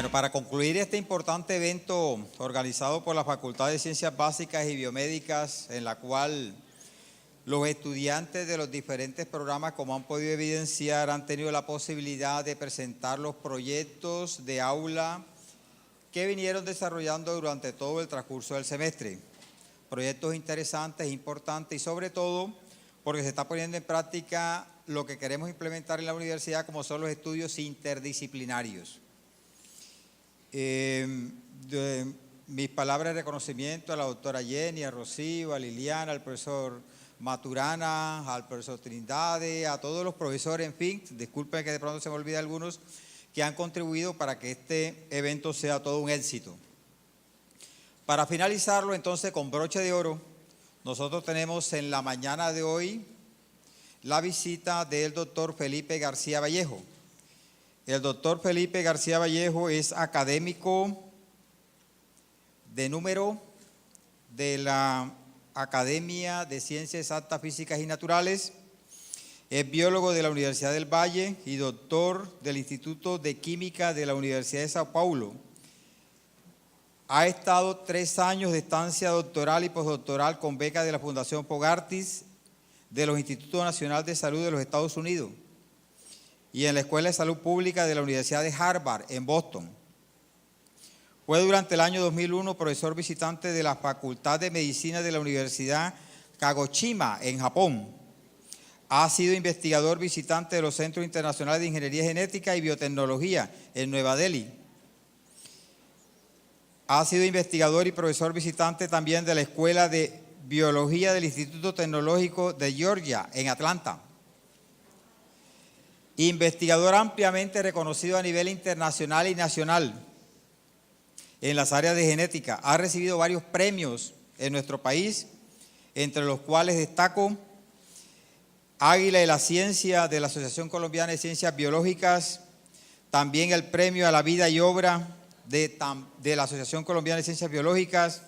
Bueno, para concluir este importante evento organizado por la Facultad de Ciencias Básicas y Biomédicas, en la cual los estudiantes de los diferentes programas, como han podido evidenciar, han tenido la posibilidad de presentar los proyectos de aula que vinieron desarrollando durante todo el transcurso del semestre. Proyectos interesantes, importantes y sobre todo porque se está poniendo en práctica lo que queremos implementar en la universidad, como son los estudios interdisciplinarios. Mis palabras de reconocimiento a la doctora Jenny, a Rocío, a Liliana, al profesor Maturana, al profesor Trindade, a todos los profesores, en fin, disculpen que de pronto se me olvide algunos, que han contribuido para que este evento sea todo un éxito. Para finalizarlo entonces con broche de oro, nosotros tenemos en la mañana de hoy la visita del doctor Felipe García Vallejo. El doctor Felipe García Vallejo es académico de número de la Academia de Ciencias Exactas, Físicas y Naturales, es biólogo de la Universidad del Valle y doctor del Instituto de Química de la Universidad de Sao Paulo. Ha estado 3 años de estancia doctoral y postdoctoral con beca de la Fundación Pogartis de los Institutos Nacionales de Salud de los Estados Unidos y en la Escuela de Salud Pública de la Universidad de Harvard en Boston. Fue durante el año 2001 profesor visitante de la Facultad de Medicina de la Universidad Kagoshima en Japón. Ha sido investigador visitante de los Centros Internacionales de Ingeniería Genética y Biotecnología en Nueva Delhi. Ha sido investigador y profesor visitante también de la Escuela de Biología del Instituto Tecnológico de Georgia en Atlanta. Investigador ampliamente reconocido a nivel internacional y nacional en las áreas de genética. Ha recibido varios premios en nuestro país, entre los cuales destaco Águila de la Ciencia de la Asociación Colombiana de Ciencias Biológicas, también el Premio a la Vida y Obra de la Asociación Colombiana de Ciencias Biológicas,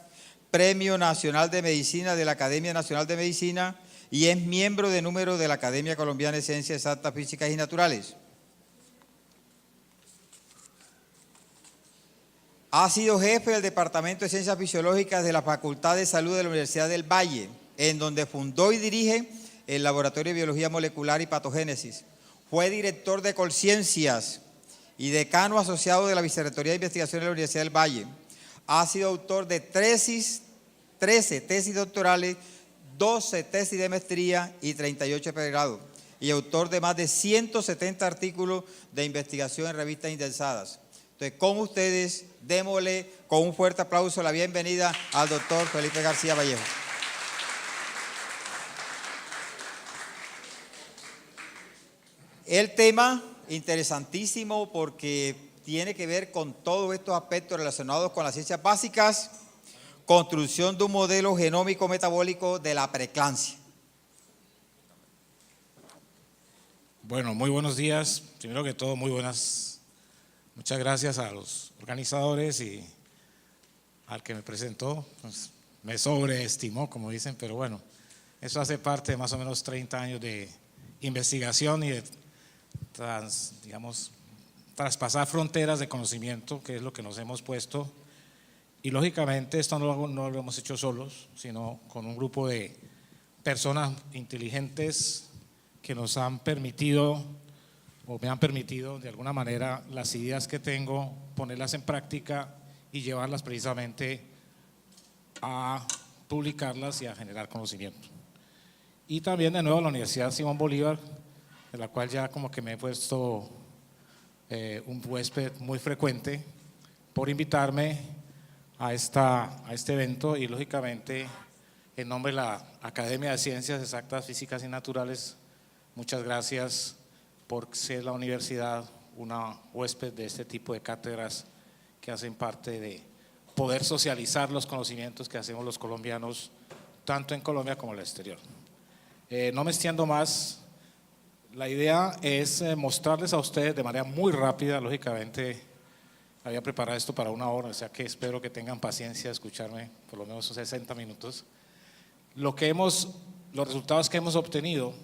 Premio Nacional de Medicina de la Academia Nacional de Medicina y es miembro de número de la Academia Colombiana de Ciencias Exactas, Físicas y Naturales. Ha sido jefe del Departamento de Ciencias Fisiológicas de la Facultad de Salud de la Universidad del Valle, en donde fundó y dirige el Laboratorio de Biología Molecular y Patogénesis. Fue director de Colciencias y decano asociado de la Vicerrectoría de Investigación de la Universidad del Valle. Ha sido autor de 13 tesis doctorales, 12 tesis de maestría y 38 de pregrado, y autor de más de 170 artículos de investigación en revistas indexadas. Entonces, con ustedes, démosle con un fuerte aplauso la bienvenida al doctor Felipe García Vallejo. El tema interesantísimo porque tiene que ver con todos estos aspectos relacionados con las ciencias básicas, construcción de un modelo genómico metabólico de la preeclampsia. Bueno, muy buenos días. Primero que todo, muchas gracias a los organizadores y al que me presentó. Pues, me sobreestimó, como dicen, pero bueno, eso hace parte de más o menos 30 años de investigación y de traspasar fronteras de conocimiento, que es lo que nos hemos puesto. Y lógicamente esto no lo hemos hecho solos, sino con un grupo de personas inteligentes que nos han permitido, o me han permitido de alguna manera, las ideas que tengo, ponerlas en práctica y llevarlas precisamente a publicarlas y a generar conocimiento. Y también de nuevo la Universidad Simón Bolívar, de la cual ya como que me he puesto un huésped muy frecuente por invitarme a este evento y lógicamente en nombre de la Academia de Ciencias Exactas, Físicas y Naturales, muchas gracias por ser la universidad una huésped de este tipo de cátedras que hacen parte de poder socializar los conocimientos que hacemos los colombianos, tanto en Colombia como en el exterior. No me extiendo más, la idea es mostrarles a ustedes de manera muy rápida, lógicamente había preparado esto para 1 hora, o sea que espero que tengan paciencia de escucharme por lo menos 60 minutos. Los resultados que hemos obtenido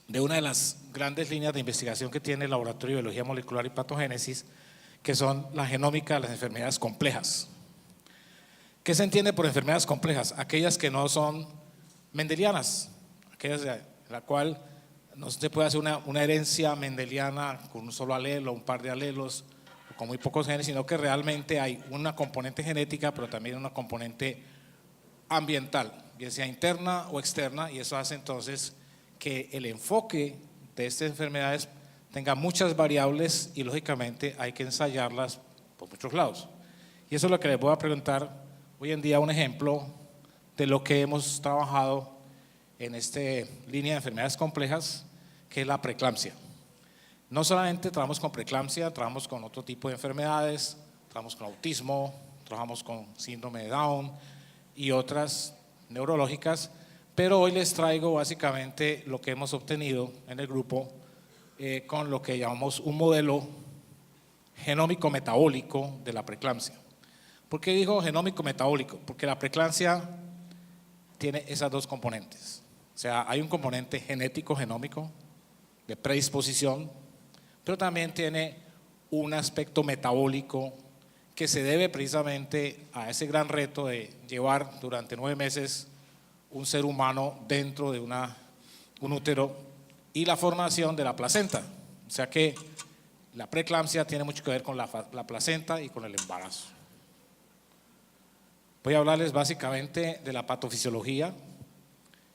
de una de las grandes líneas de investigación que tiene el Laboratorio de Biología Molecular y Patogénesis, que son la genómica de las enfermedades complejas. ¿Qué se entiende por enfermedades complejas? Aquellas que no son mendelianas, aquellas de la cual no se puede hacer una herencia mendeliana con un solo alelo, un par de alelos, o con muy pocos genes, sino que realmente hay una componente genética, pero también una componente ambiental, bien sea interna o externa, y eso hace entonces que el enfoque de estas enfermedades tenga muchas variables y lógicamente hay que ensayarlas por muchos lados. Y eso es lo que les voy a preguntar hoy en día, un ejemplo de lo que hemos trabajado en esta línea de enfermedades complejas, que es la preeclampsia. No solamente trabajamos con preeclampsia, trabajamos con otro tipo de enfermedades, trabajamos con autismo, trabajamos con síndrome de Down y otras neurológicas, pero hoy les traigo básicamente lo que hemos obtenido en el grupo con lo que llamamos un modelo genómico metabólico de la preeclampsia. ¿Por qué digo genómico metabólico? Porque la preeclampsia tiene esas dos componentes. O sea, hay un componente genético genómico de predisposición, pero también tiene un aspecto metabólico que se debe precisamente a ese gran reto de llevar durante 9 meses un ser humano dentro de un útero y la formación de la placenta. O sea que la preeclampsia tiene mucho que ver con la placenta y con el embarazo. Voy a hablarles básicamente de la patofisiología,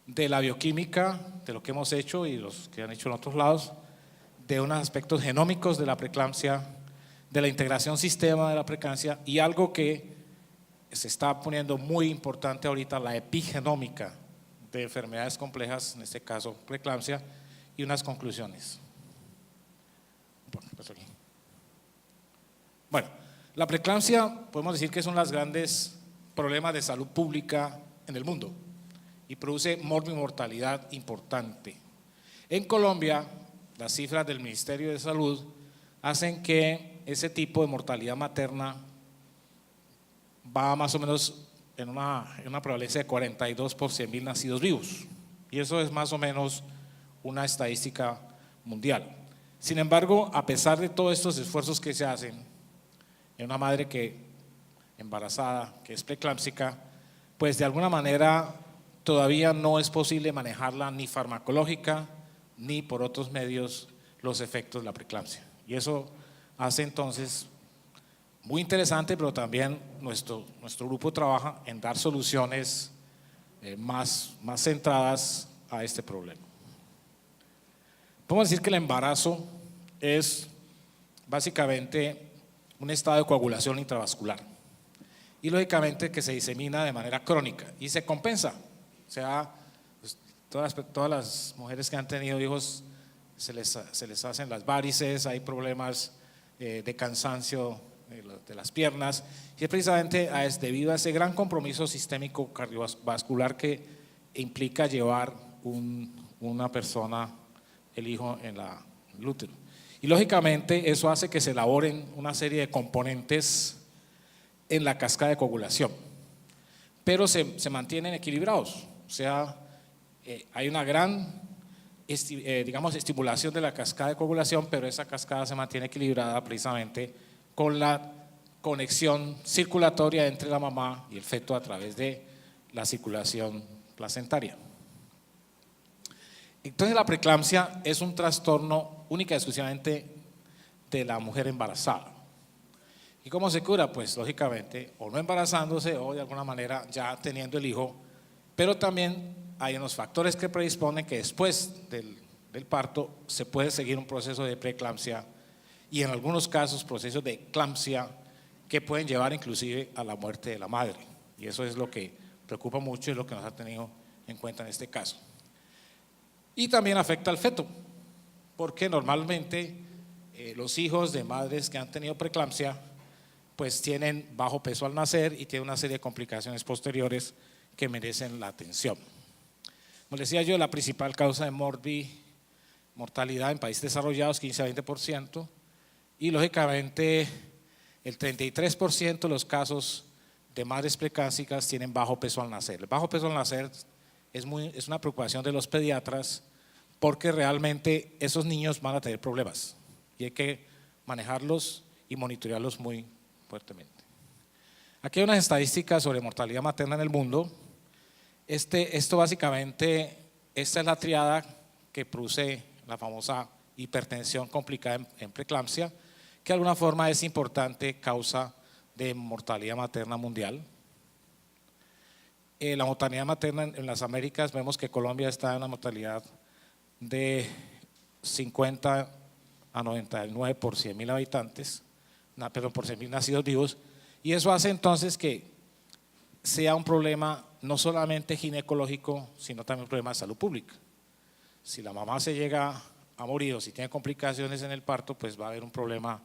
de la bioquímica, de lo que hemos hecho y los que han hecho en otros lados, de unos aspectos genómicos de la preeclampsia, de la integración sistema de la preeclampsia y algo que se está poniendo muy importante ahorita, la epigenómica de enfermedades complejas, en este caso preeclampsia, y unas conclusiones. Bueno, la preeclampsia podemos decir que son los grandes problemas de salud pública en el mundo y produce mortalidad importante. En Colombia, las cifras del Ministerio de Salud hacen que ese tipo de mortalidad materna va más o menos en una prevalencia de 42 por 100.000 nacidos vivos, y eso es más o menos una estadística mundial. Sin embargo, a pesar de todos estos esfuerzos que se hacen en una madre embarazada que es preeclámpsica, pues de alguna manera todavía no es posible manejarla ni farmacológica ni por otros medios los efectos de la preeclampsia. Y eso hace entonces muy interesante, pero también nuestro grupo trabaja en dar soluciones más centradas a este problema. Podemos decir que el embarazo es básicamente un estado de coagulación intravascular y lógicamente que se disemina de manera crónica y se compensa. O sea, pues, todas las mujeres que han tenido hijos se les hacen las varices, hay problemas de cansancio de las piernas, y es precisamente debido a ese gran compromiso sistémico cardiovascular que implica llevar una persona, el hijo, en el útero. Y lógicamente eso hace que se elaboren una serie de componentes en la cascada de coagulación, pero se mantienen equilibrados. O sea, hay una gran estimulación de la cascada de coagulación, pero esa cascada se mantiene equilibrada precisamente con la conexión circulatoria entre la mamá y el feto a través de la circulación placentaria. Entonces la preeclampsia es un trastorno única y exclusivamente de la mujer embarazada. ¿Y cómo se cura? Pues lógicamente o no embarazándose o de alguna manera ya teniendo el hijo, pero también hay unos factores que predisponen que después del parto se puede seguir un proceso de preeclampsia y en algunos casos procesos de eclampsia que pueden llevar inclusive a la muerte de la madre. Y eso es lo que preocupa mucho y lo que nos ha tenido en cuenta en este caso. Y también afecta al feto, porque normalmente los hijos de madres que han tenido preeclampsia pues tienen bajo peso al nacer y tienen una serie de complicaciones posteriores que merecen la atención. Como decía yo, la principal causa de mortalidad en países desarrollados, 15 a 20%, y lógicamente el 33% de los casos de madres preeclámpsicas tienen bajo peso al nacer. El bajo peso al nacer es una preocupación de los pediatras porque realmente esos niños van a tener problemas y hay que manejarlos y monitorearlos muy fuertemente. Aquí hay unas estadísticas sobre mortalidad materna en el mundo. Esto básicamente, esta es la triada que produce la famosa hipertensión complicada en preeclampsia, que de alguna forma es importante causa de mortalidad materna mundial. La mortalidad materna en las Américas, vemos que Colombia está en una mortalidad de 50 a 99 por 100.000 habitantes, perdón, por 100.000 nacidos vivos, y eso hace entonces que sea un problema no solamente ginecológico, sino también un problema de salud pública. Si la mamá se llega a morir o si tiene complicaciones en el parto, pues va a haber un problema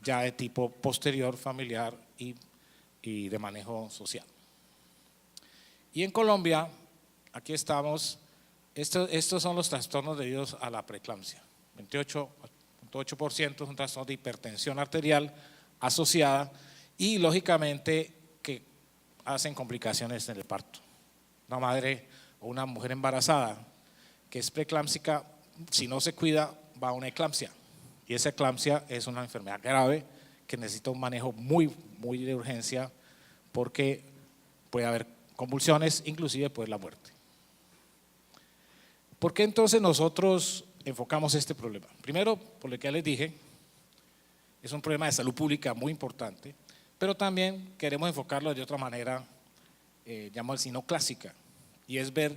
ya de tipo posterior, familiar y de manejo social. Y en Colombia, aquí estamos, estos son los trastornos debidos a la preeclampsia. 28.8% es un trastorno de hipertensión arterial asociada y lógicamente que hacen complicaciones en el parto. Una madre o una mujer embarazada que es preeclámpsica, si no se cuida, va a una eclampsia. Y esa eclampsia es una enfermedad grave que necesita un manejo muy de urgencia porque puede haber convulsiones, inclusive puede la muerte. ¿Por qué entonces nosotros enfocamos este problema? Primero, por lo que ya les dije, es un problema de salud pública muy importante, pero también queremos enfocarlo de otra manera, llamamos así, no clásica, y es ver,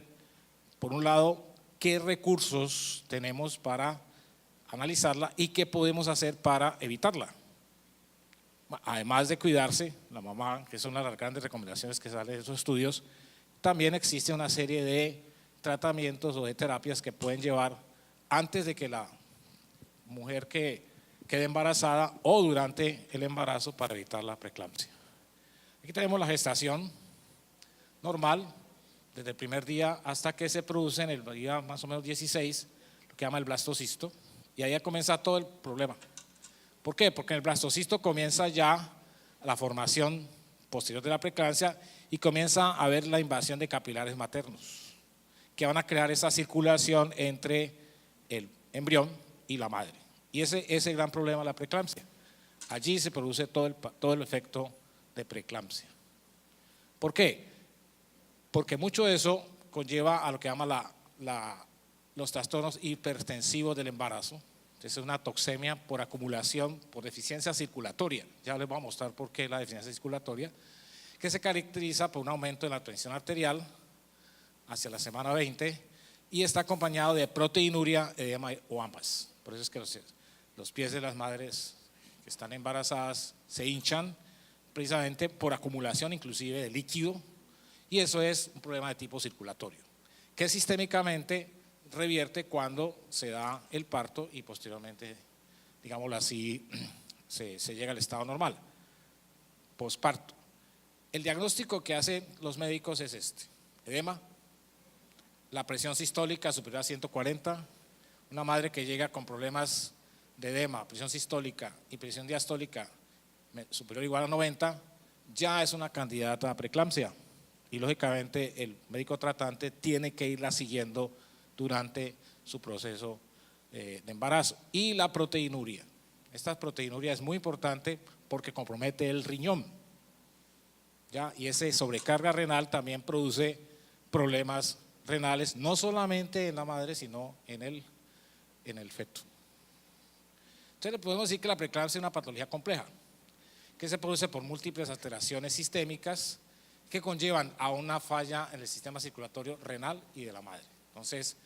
por un lado, qué recursos tenemos para analizarla y qué podemos hacer para evitarla. Además de cuidarse, la mamá, que es una de las grandes recomendaciones que sale de esos estudios, también existe una serie de tratamientos o de terapias que pueden llevar antes de que la mujer que quede embarazada o durante el embarazo para evitar la preeclampsia. Aquí tenemos la gestación normal, desde el primer día hasta que se produce en el día más o menos 16, lo que llama el blastocisto, y ahí comienza todo el problema. ¿Por qué? Porque en el blastocisto comienza ya la formación posterior de la preeclampsia y comienza a haber la invasión de capilares maternos que van a crear esa circulación entre el embrión y la madre. Y ese es el gran problema de la preeclampsia. Allí se produce todo el efecto de preeclampsia. ¿Por qué? Porque mucho de eso conlleva a lo que llama los trastornos hipertensivos del embarazo. Entonces es una toxemia por acumulación, por deficiencia circulatoria. Ya les voy a mostrar por qué la deficiencia circulatoria, que se caracteriza por un aumento de la tensión arterial hacia la semana 20 y está acompañado de proteinuria, edema o ambas. Por eso es que los pies de las madres que están embarazadas se hinchan precisamente por acumulación inclusive de líquido, y eso es un problema de tipo circulatorio, que sistémicamente revierte cuando se da el parto y posteriormente, digámoslo así, se llega al estado normal, posparto. El diagnóstico que hacen los médicos es este: edema, la presión sistólica superior a 140, una madre que llega con problemas de edema, presión sistólica y presión diastólica superior o igual a 90, ya es una candidata a preeclampsia y lógicamente el médico tratante tiene que irla siguiendo durante su proceso de embarazo. Y la proteinuria, esta proteinuria es muy importante porque compromete el riñón, ¿ya? Y esa sobrecarga renal también produce problemas renales, no solamente en la madre, sino en el feto. Entonces le podemos decir que la preeclampsia es una patología compleja, que se produce por múltiples alteraciones sistémicas que conllevan a una falla en el sistema circulatorio renal y de la madre. Entonces,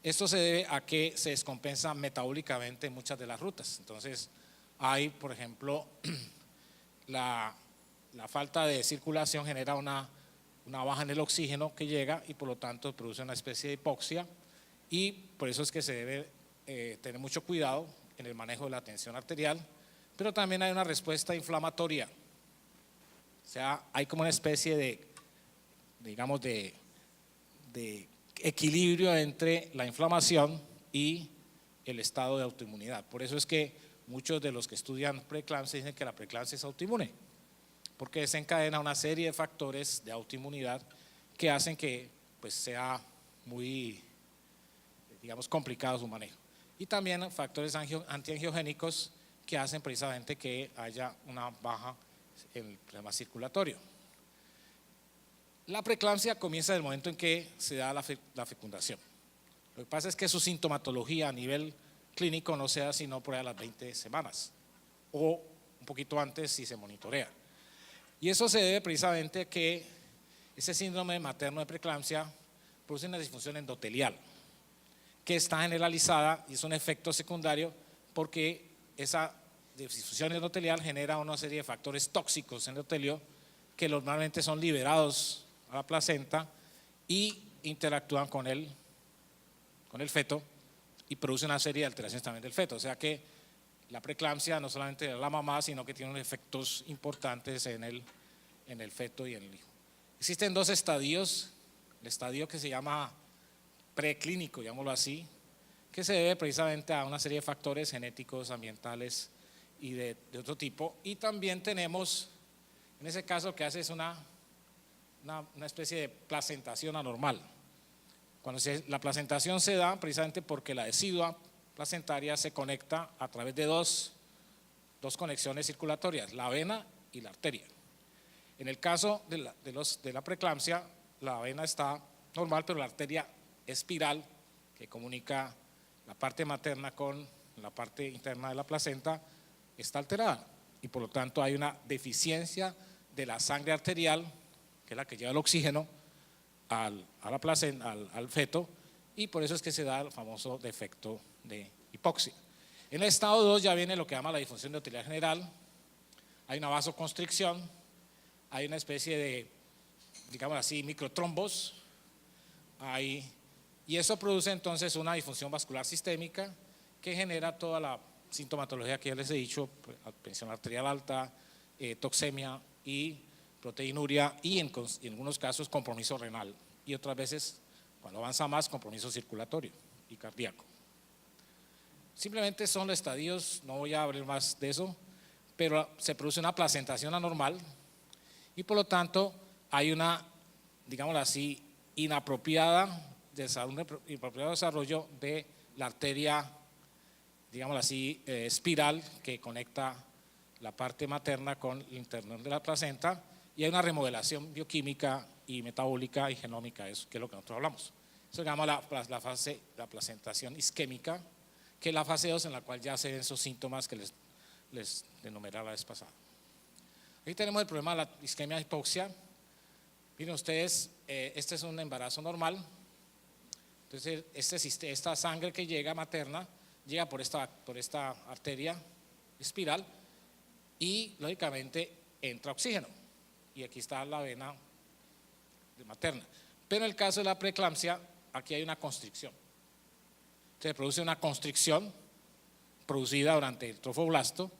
esto se debe a que se descompensa metabólicamente muchas de las rutas. Entonces, hay, por ejemplo, la falta de circulación genera una baja en el oxígeno que llega y por lo tanto produce una especie de hipoxia, y por eso es que se debe tener mucho cuidado en el manejo de la tensión arterial, pero también hay una respuesta inflamatoria. O sea, hay como una especie de, digamos, de equilibrio entre la inflamación y el estado de autoinmunidad. Por eso es que muchos de los que estudian preeclampsia dicen que la preeclampsia es autoinmune, porque desencadena una serie de factores de autoinmunidad que hacen que pues, sea muy, digamos, complicado su manejo. Y también factores antiangiogénicos que hacen precisamente que haya una baja en el problema circulatorio. La preeclampsia comienza en el momento en que se da la fecundación. Lo que pasa es que su sintomatología a nivel clínico no se da sino por ahí a las 20 semanas o un poquito antes si se monitorea. Y eso se debe precisamente a que ese síndrome materno de preeclampsia produce una disfunción endotelial que está generalizada y es un efecto secundario porque esa disfunción endotelial genera una serie de factores tóxicos en el endotelio que normalmente son liberados a la placenta y interactúan con el feto y produce una serie de alteraciones también del feto. O sea que la preeclampsia no solamente de la mamá, sino que tiene unos efectos importantes en el feto y en el hijo. Existen dos estadios, el estadio que se llama preclínico, llamémoslo así, que se debe precisamente a una serie de factores genéticos, ambientales y de otro tipo. Y también tenemos, en ese caso, lo que hace es una especie de placentación anormal. Cuando la placentación se da precisamente porque la decidua placentaria se conecta a través de dos conexiones circulatorias, la vena y la arteria. En el caso de la preeclampsia, la vena está normal, pero la arteria espiral que comunica la parte materna con la parte interna de la placenta está alterada y por lo tanto hay una deficiencia de la sangre arterial, que es la que lleva el oxígeno al feto, y por eso es que se da el famoso defecto de hipoxia. En el estado 2 ya viene lo que llama la disfunción endotelial general, hay una vasoconstricción, hay una especie de, digamos así, microtrombos, y eso produce entonces una disfunción vascular sistémica que genera toda la sintomatología que ya les he dicho, presión arterial alta, toxemia y proteinuria y en algunos casos compromiso renal y otras veces, cuando avanza más, compromiso circulatorio y cardíaco. Simplemente son los estadios, no voy a hablar más de eso, pero se produce una placentación anormal y por lo tanto hay una, digámoslo así, inapropiado desarrollo de la arteria, digámoslo así, espiral que conecta la parte materna con el interior de la placenta, y hay una remodelación bioquímica y metabólica y genómica, eso que es lo que nosotros hablamos. Eso se llama la placentación isquémica, que es la fase 2 en la cual ya se ven esos síntomas que les enumeré la vez pasada. Aquí tenemos el problema de la isquemia hipoxia. Miren ustedes, este es un embarazo normal. Entonces, esta sangre que llega materna llega por esta arteria espiral y lógicamente entra oxígeno. Y aquí está la vena materna. Pero en el caso de la preeclampsia, aquí hay una constricción. Se produce una constricción producida durante el trofoblasto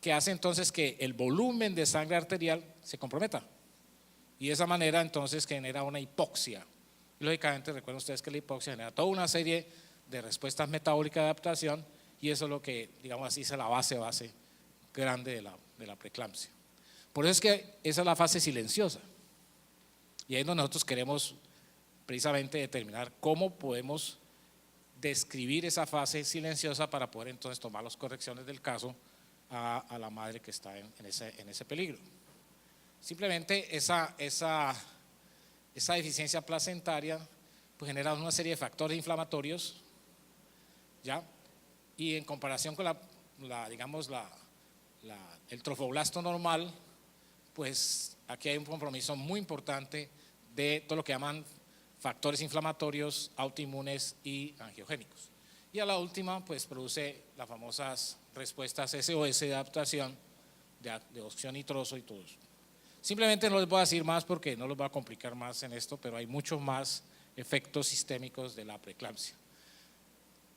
que hace entonces que el volumen de sangre arterial se comprometa. Y de esa manera entonces genera una hipoxia. Y lógicamente recuerden ustedes que la hipoxia genera toda una serie de respuestas metabólicas de adaptación y eso es lo que, digamos así, es la base grande de la preeclampsia. Por eso es que esa es la fase silenciosa. Y ahí es donde nosotros queremos precisamente determinar cómo podemos describir esa fase silenciosa para poder entonces tomar las correcciones del caso a la madre que está en ese peligro. Simplemente esa deficiencia placentaria pues genera una serie de factores inflamatorios, ¿ya? Y en comparación con el trofoblasto normal, pues aquí hay un compromiso muy importante de todo lo que llaman factores inflamatorios, autoinmunes y angiogénicos. Y a la última, pues produce las famosas respuestas SOS de adaptación de óxido nitroso y todo eso. Simplemente no les voy a decir más porque no los voy a complicar más en esto, pero hay muchos más efectos sistémicos de la preeclampsia.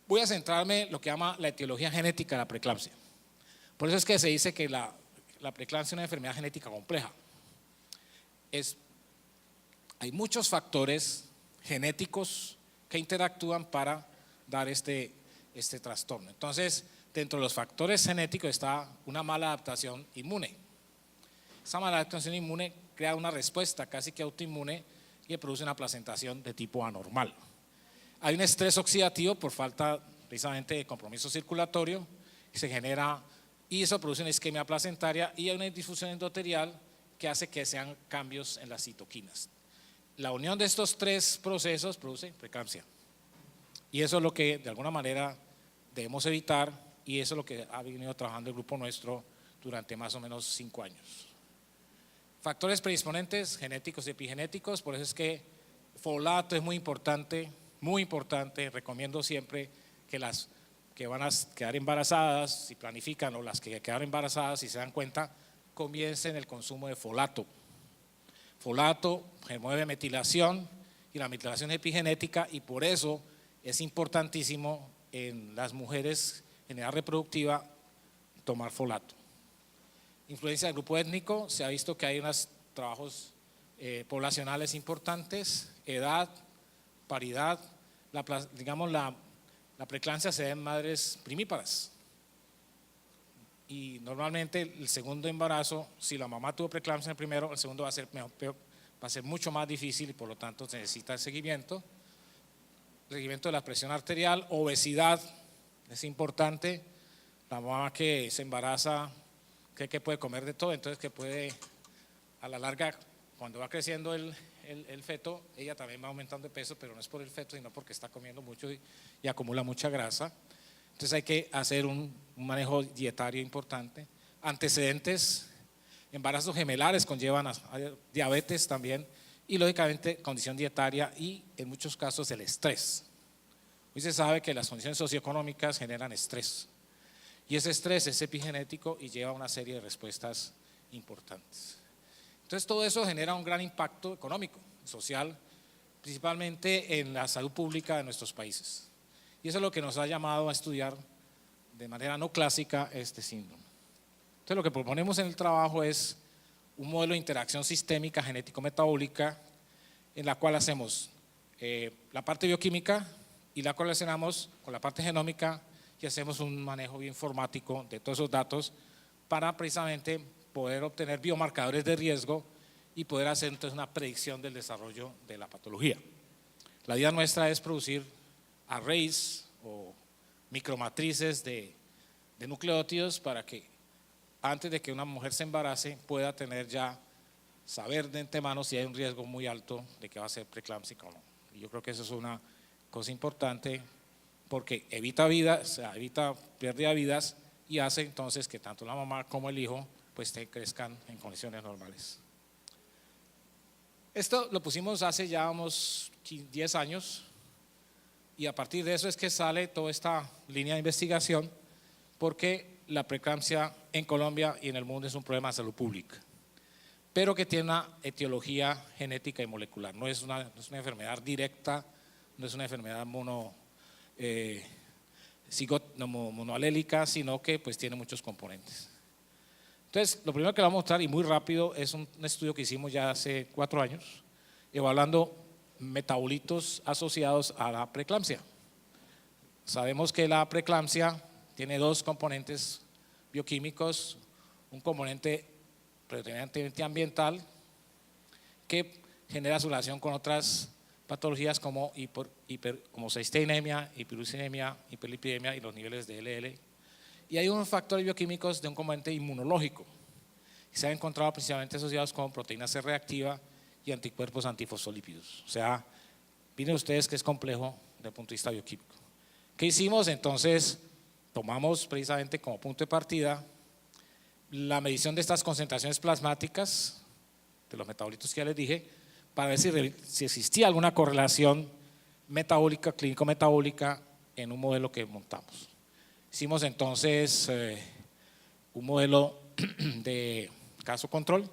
Voy a centrarme en lo que llama la etiología genética de la preeclampsia. Por eso es que se dice que la preeclampsia es una enfermedad genética compleja. Hay muchos factores genéticos que interactúan para dar este trastorno. Entonces, dentro de los factores genéticos está una mala adaptación inmune. Esa mala adaptación inmune crea una respuesta casi que autoinmune y produce una placentación de tipo anormal. Hay un estrés oxidativo por falta precisamente de compromiso circulatorio, que se genera y eso produce una isquemia placentaria y hay una difusión endotelial que hace que sean cambios en las citoquinas. La unión de estos tres procesos produce preeclampsia. Y eso es lo que de alguna manera debemos evitar y eso es lo que ha venido trabajando el grupo nuestro durante más o menos 5 años. Factores predisponentes genéticos y epigenéticos, por eso es que folato es muy importante, recomiendo siempre que las que van a quedar embarazadas, si planifican, o las que quedaron embarazadas, si se dan cuenta, comiencen el consumo de folato. Folato remueve metilación y la metilación es epigenética y por eso es importantísimo en las mujeres en edad reproductiva tomar folato. Influencia del grupo étnico, se ha visto que hay unos trabajos poblacionales importantes, edad, paridad, la preeclampsia se da en madres primíparas y normalmente el segundo embarazo, si la mamá tuvo preeclampsia en el primero, el segundo va a ser mucho más difícil y por lo tanto se necesita el seguimiento de la presión arterial, obesidad, es importante, la mamá que se embaraza cree que puede comer de todo, entonces que puede a la larga cuando va creciendo el feto, ella también va aumentando de peso, pero no es por el feto, sino porque está comiendo mucho y acumula mucha grasa. Entonces hay que hacer un manejo dietario importante. Antecedentes, embarazos gemelares conllevan a diabetes también y lógicamente condición dietaria y en muchos casos el estrés. Hoy se sabe que las condiciones socioeconómicas generan estrés y ese estrés es epigenético y lleva a una serie de respuestas importantes. Entonces todo eso genera un gran impacto económico, social, principalmente en la salud pública de nuestros países. Y eso es lo que nos ha llamado a estudiar de manera no clásica este síndrome. Entonces lo que proponemos en el trabajo es un modelo de interacción sistémica genético-metabólica en la cual hacemos la parte bioquímica y la correlacionamos con la parte genómica y hacemos un manejo bioinformático de todos esos datos para precisamente poder obtener biomarcadores de riesgo y poder hacer entonces una predicción del desarrollo de la patología. La idea nuestra es producir arrays o micromatrices de nucleótidos para que antes de que una mujer se embarace pueda tener ya, saber de antemano si hay un riesgo muy alto de que va a ser preeclámpsica o no. Y yo creo que eso es una cosa importante porque evita vidas, evita pérdida de vidas y hace entonces que tanto la mamá como el hijo pues crezcan en condiciones normales. Esto lo pusimos hace ya unos 10 años y a partir de eso es que sale toda esta línea de investigación porque la preeclampsia en Colombia y en el mundo es un problema de salud pública, pero que tiene una etiología genética y molecular, no es una enfermedad directa, no es una enfermedad monoalélica, sino que pues tiene muchos componentes. Entonces, lo primero que vamos a mostrar y muy rápido es un estudio que hicimos ya hace 4 años, evaluando metabolitos asociados a la preeclampsia. Sabemos que la preeclampsia tiene 2 componentes bioquímicos, un componente predominantemente ambiental que genera su relación con otras patologías como cisteinemia, hiperuricinemia, hiperlipidemia y los niveles de LDL. Y hay unos factores bioquímicos de un componente inmunológico que se han encontrado principalmente asociados con proteína C reactiva y anticuerpos antifosfolípidos. O sea, miren ustedes que es complejo desde el punto de vista bioquímico. ¿Qué hicimos? Entonces, tomamos precisamente como punto de partida la medición de estas concentraciones plasmáticas de los metabolitos que ya les dije para ver si existía alguna correlación metabólica, clínico-metabólica en un modelo que montamos. Hicimos entonces un modelo de caso control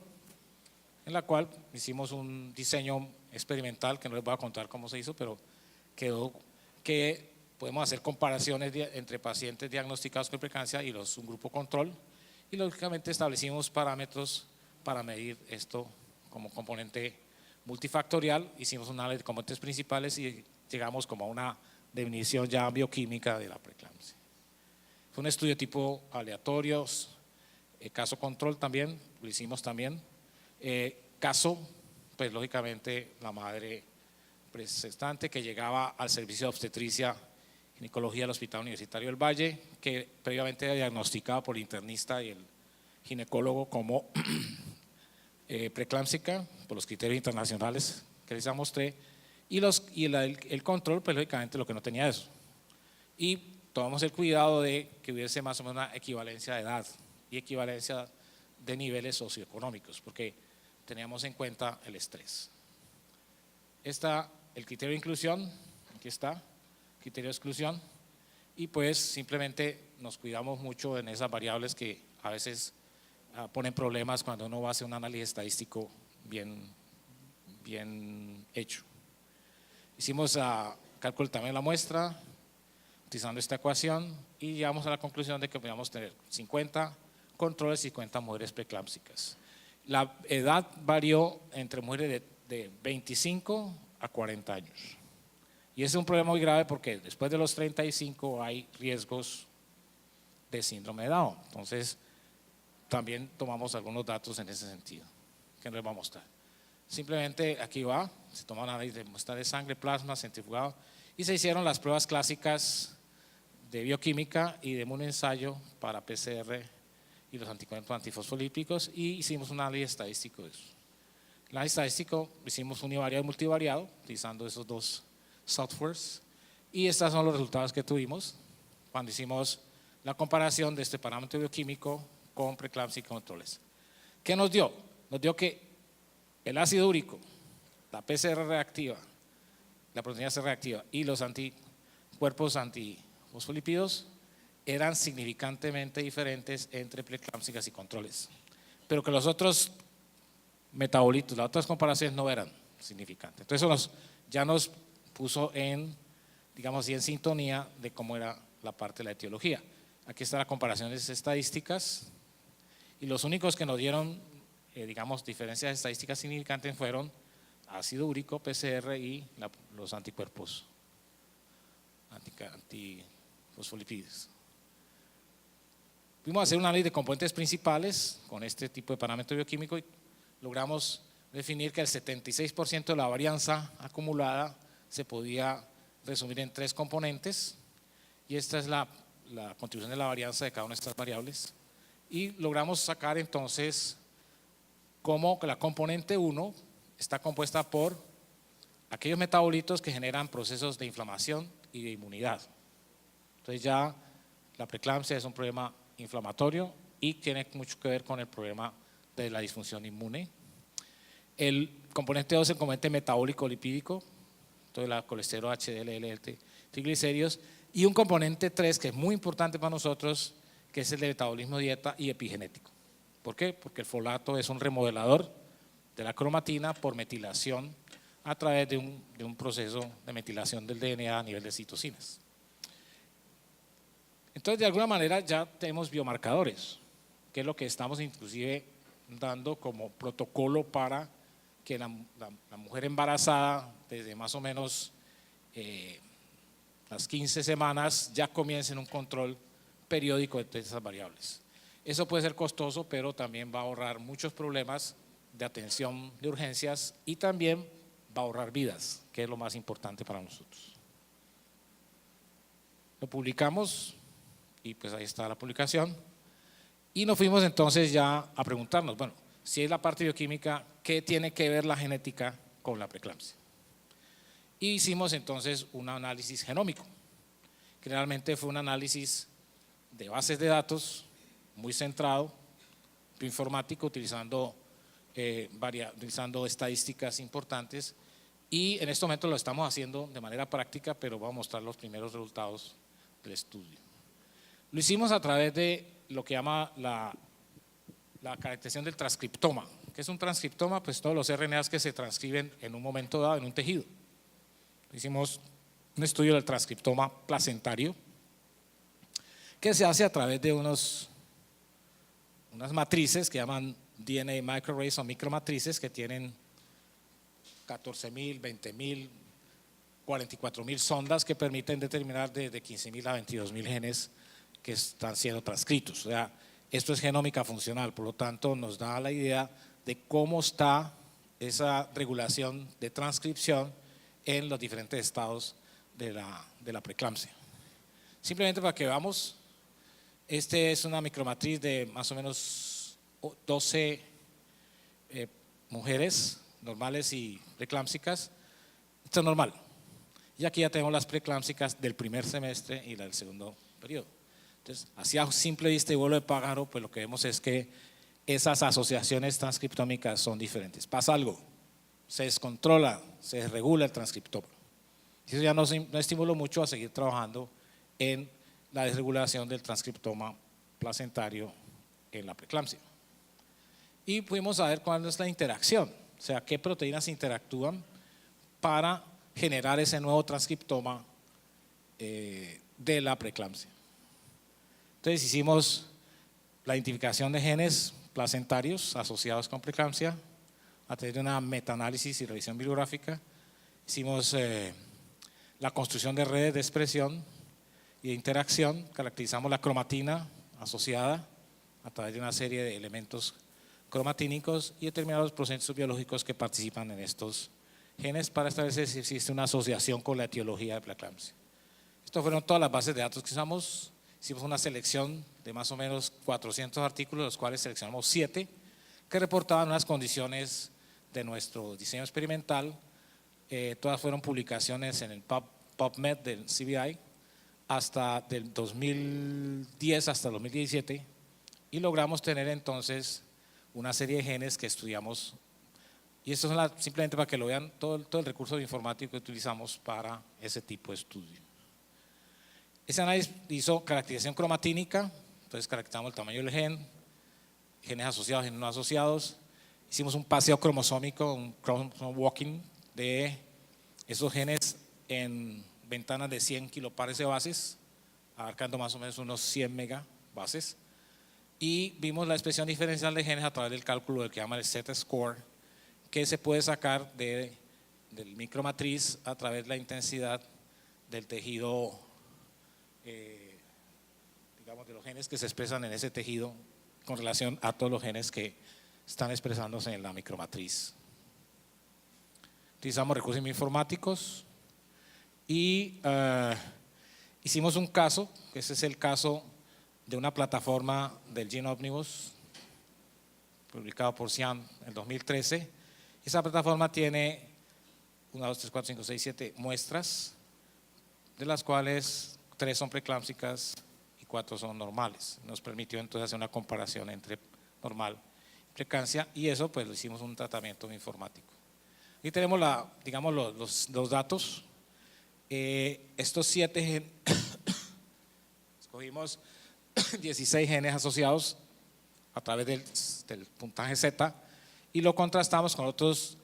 en la cual hicimos un diseño experimental que no les voy a contar cómo se hizo, pero quedó que podemos hacer comparaciones entre pacientes diagnosticados con preeclampsia y un grupo control y lógicamente establecimos parámetros para medir esto como componente multifactorial, hicimos un análisis de componentes principales y llegamos como a una definición ya bioquímica de la preeclampsia. Fue un estudio tipo aleatorios, caso control también, lo hicimos también. Caso, pues lógicamente la madre gestante que llegaba al servicio de obstetricia ginecología del Hospital Universitario del Valle, que previamente era diagnosticado por el internista y el ginecólogo como preeclámpsica, por los criterios internacionales que les mostré, y el control, pues lógicamente lo que no tenía eso. Y tomamos el cuidado de que hubiese más o menos una equivalencia de edad y equivalencia de niveles socioeconómicos, porque teníamos en cuenta el estrés. Está el criterio de inclusión, aquí está, criterio de exclusión, y pues simplemente nos cuidamos mucho en esas variables que a veces ponen problemas cuando uno va a hacer un análisis estadístico bien hecho. Hicimos cálculo también de la muestra, utilizando esta ecuación, y llegamos a la conclusión de que podíamos tener 50 controles y 50 mujeres preeclámpsicas. La edad varió entre mujeres de 25 a 40 años. Y ese es un problema muy grave porque después de los 35 hay riesgos de síndrome de Down. Entonces, también tomamos algunos datos en ese sentido, que no les voy a mostrar. Simplemente aquí va, se toma un análisis de muestra de sangre, plasma, centrifugado, y se hicieron las pruebas clásicas de bioquímica y de inmunoensayo para PCR y los anticuerpos antifosfolípicos, y hicimos un análisis estadístico de eso. El análisis estadístico hicimos univariado y multivariado, utilizando esos dos softwares, y estos son los resultados que tuvimos cuando hicimos la comparación de este parámetro bioquímico con preeclampsia y controles. ¿Qué nos dio? Nos dio que el ácido úrico, la PCR reactiva, la proteína C reactiva y los anticuerpos antifosfolípidos eran significantemente diferentes entre preeclámpsicas y controles, pero que los otros metabolitos, las otras comparaciones no eran significantes. Entonces eso ya nos puso en, digamos así, en sintonía de cómo era la parte de la etiología. Aquí están las comparaciones estadísticas, y los únicos que nos dieron, digamos, diferencias estadísticas significantes fueron ácido úrico, PCR y los anticuerpos antifosfolípidos. Fuimos a hacer un análisis de componentes principales con este tipo de parámetro bioquímico y logramos definir que el 76% de la varianza acumulada se podía resumir en 3 componentes, y esta es la contribución de la varianza de cada una de estas variables, y logramos sacar entonces cómo la componente 1 está compuesta por aquellos metabolitos que generan procesos de inflamación y de inmunidad. Entonces ya la preeclampsia es un problema inflamatorio y tiene mucho que ver con el problema de la disfunción inmune. El componente 2 es el componente metabólico lipídico, entonces la colesterol, HDL, LDL, triglicéridos, y un componente 3 que es muy importante para nosotros, que es el de metabolismo, dieta y epigenético. ¿Por qué? Porque el folato es un remodelador de la cromatina por metilación a través de un proceso de metilación del DNA a nivel de citocinas. Entonces, de alguna manera ya tenemos biomarcadores, que es lo que estamos inclusive dando como protocolo para que la mujer embarazada desde más o menos las 15 semanas ya comience en un control periódico de esas variables. Eso puede ser costoso, pero también va a ahorrar muchos problemas de atención de urgencias y también va a ahorrar vidas, que es lo más importante para nosotros. Lo publicamos y pues ahí está la publicación, y nos fuimos entonces ya a preguntarnos, bueno, si es la parte bioquímica, ¿qué tiene que ver la genética con la preeclampsia? Y hicimos entonces un análisis genómico, que realmente fue un análisis de bases de datos muy centrado, bioinformático, utilizando estadísticas importantes, y en este momento lo estamos haciendo de manera práctica, pero vamos a mostrar los primeros resultados del estudio. Lo hicimos a través de lo que llama la caracterización del transcriptoma. ¿Qué es un transcriptoma? Pues todos los RNAs que se transcriben en un momento dado en un tejido. Hicimos un estudio del transcriptoma placentario, que se hace a través de unas matrices que llaman DNA microarrays o micromatrices, que tienen 14.000, 20.000, 44.000 sondas que permiten determinar de 15.000 a 22.000 genes que están siendo transcritos. O sea, esto es genómica funcional, por lo tanto nos da la idea de cómo está esa regulación de transcripción en los diferentes estados de la preeclampsia. Simplemente para que veamos, este es una micromatriz de más o menos 12 mujeres normales y preeclámpsicas. Esto es normal. Y aquí ya tenemos las preeclámpsicas del primer semestre y la del segundo periodo. Entonces, así a simple vista y vuelo de pájaro, pues lo que vemos es que esas asociaciones transcriptómicas son diferentes. Pasa algo, se descontrola, se desregula el transcriptoma. Eso ya no estimuló mucho a seguir trabajando en la desregulación del transcriptoma placentario en la preeclampsia. Y pudimos saber cuál es la interacción, o sea, qué proteínas interactúan para generar ese nuevo transcriptoma de la preeclampsia. Entonces hicimos la identificación de genes placentarios asociados con preeclampsia a través de una metaanálisis y revisión bibliográfica. Hicimos la construcción de redes de expresión y de interacción, caracterizamos la cromatina asociada a través de una serie de elementos cromatínicos y determinados procesos biológicos que participan en estos genes para establecer si existe una asociación con la etiología de preeclampsia. Estas fueron todas las bases de datos que usamos. Hicimos una selección de más o menos 400 artículos, de los cuales seleccionamos 7 que reportaban unas condiciones de nuestro diseño experimental. Todas fueron publicaciones en el PubMed del CBI hasta del 2010 hasta el 2017 y logramos tener entonces una serie de genes que estudiamos. Y esto es simplemente para que lo vean, todo el recurso informático que utilizamos para ese tipo de estudio. Ese análisis hizo caracterización cromatínica, entonces caracterizamos el tamaño del gen, genes asociados, genes no asociados. Hicimos un paseo cromosómico, un chromosome walking de esos genes en ventanas de 100 kilopares de bases, abarcando más o menos unos 100 megabases. Y vimos la expresión diferencial de genes a través del cálculo del que llama el Z-score, que se puede sacar del micromatriz a través de la intensidad del tejido, digamos, de los genes que se expresan en ese tejido con relación a todos los genes que están expresándose en la micromatriz. Utilizamos recursos informáticos y hicimos un caso, que ese es el caso de una plataforma del Gene Omnibus, publicado por Xi'an en 2013. Esa plataforma tiene 1, 2, 3, 4, 5, 6, 7 muestras, de las cuales 3 son preeclámpsicas y 4 son normales. Nos permitió entonces hacer una comparación entre normal y preeclampsia, y eso pues lo hicimos un tratamiento informático. Aquí tenemos digamos los datos. Estos 7 genes, escogimos 16 genes asociados a través del puntaje Z y lo contrastamos con otros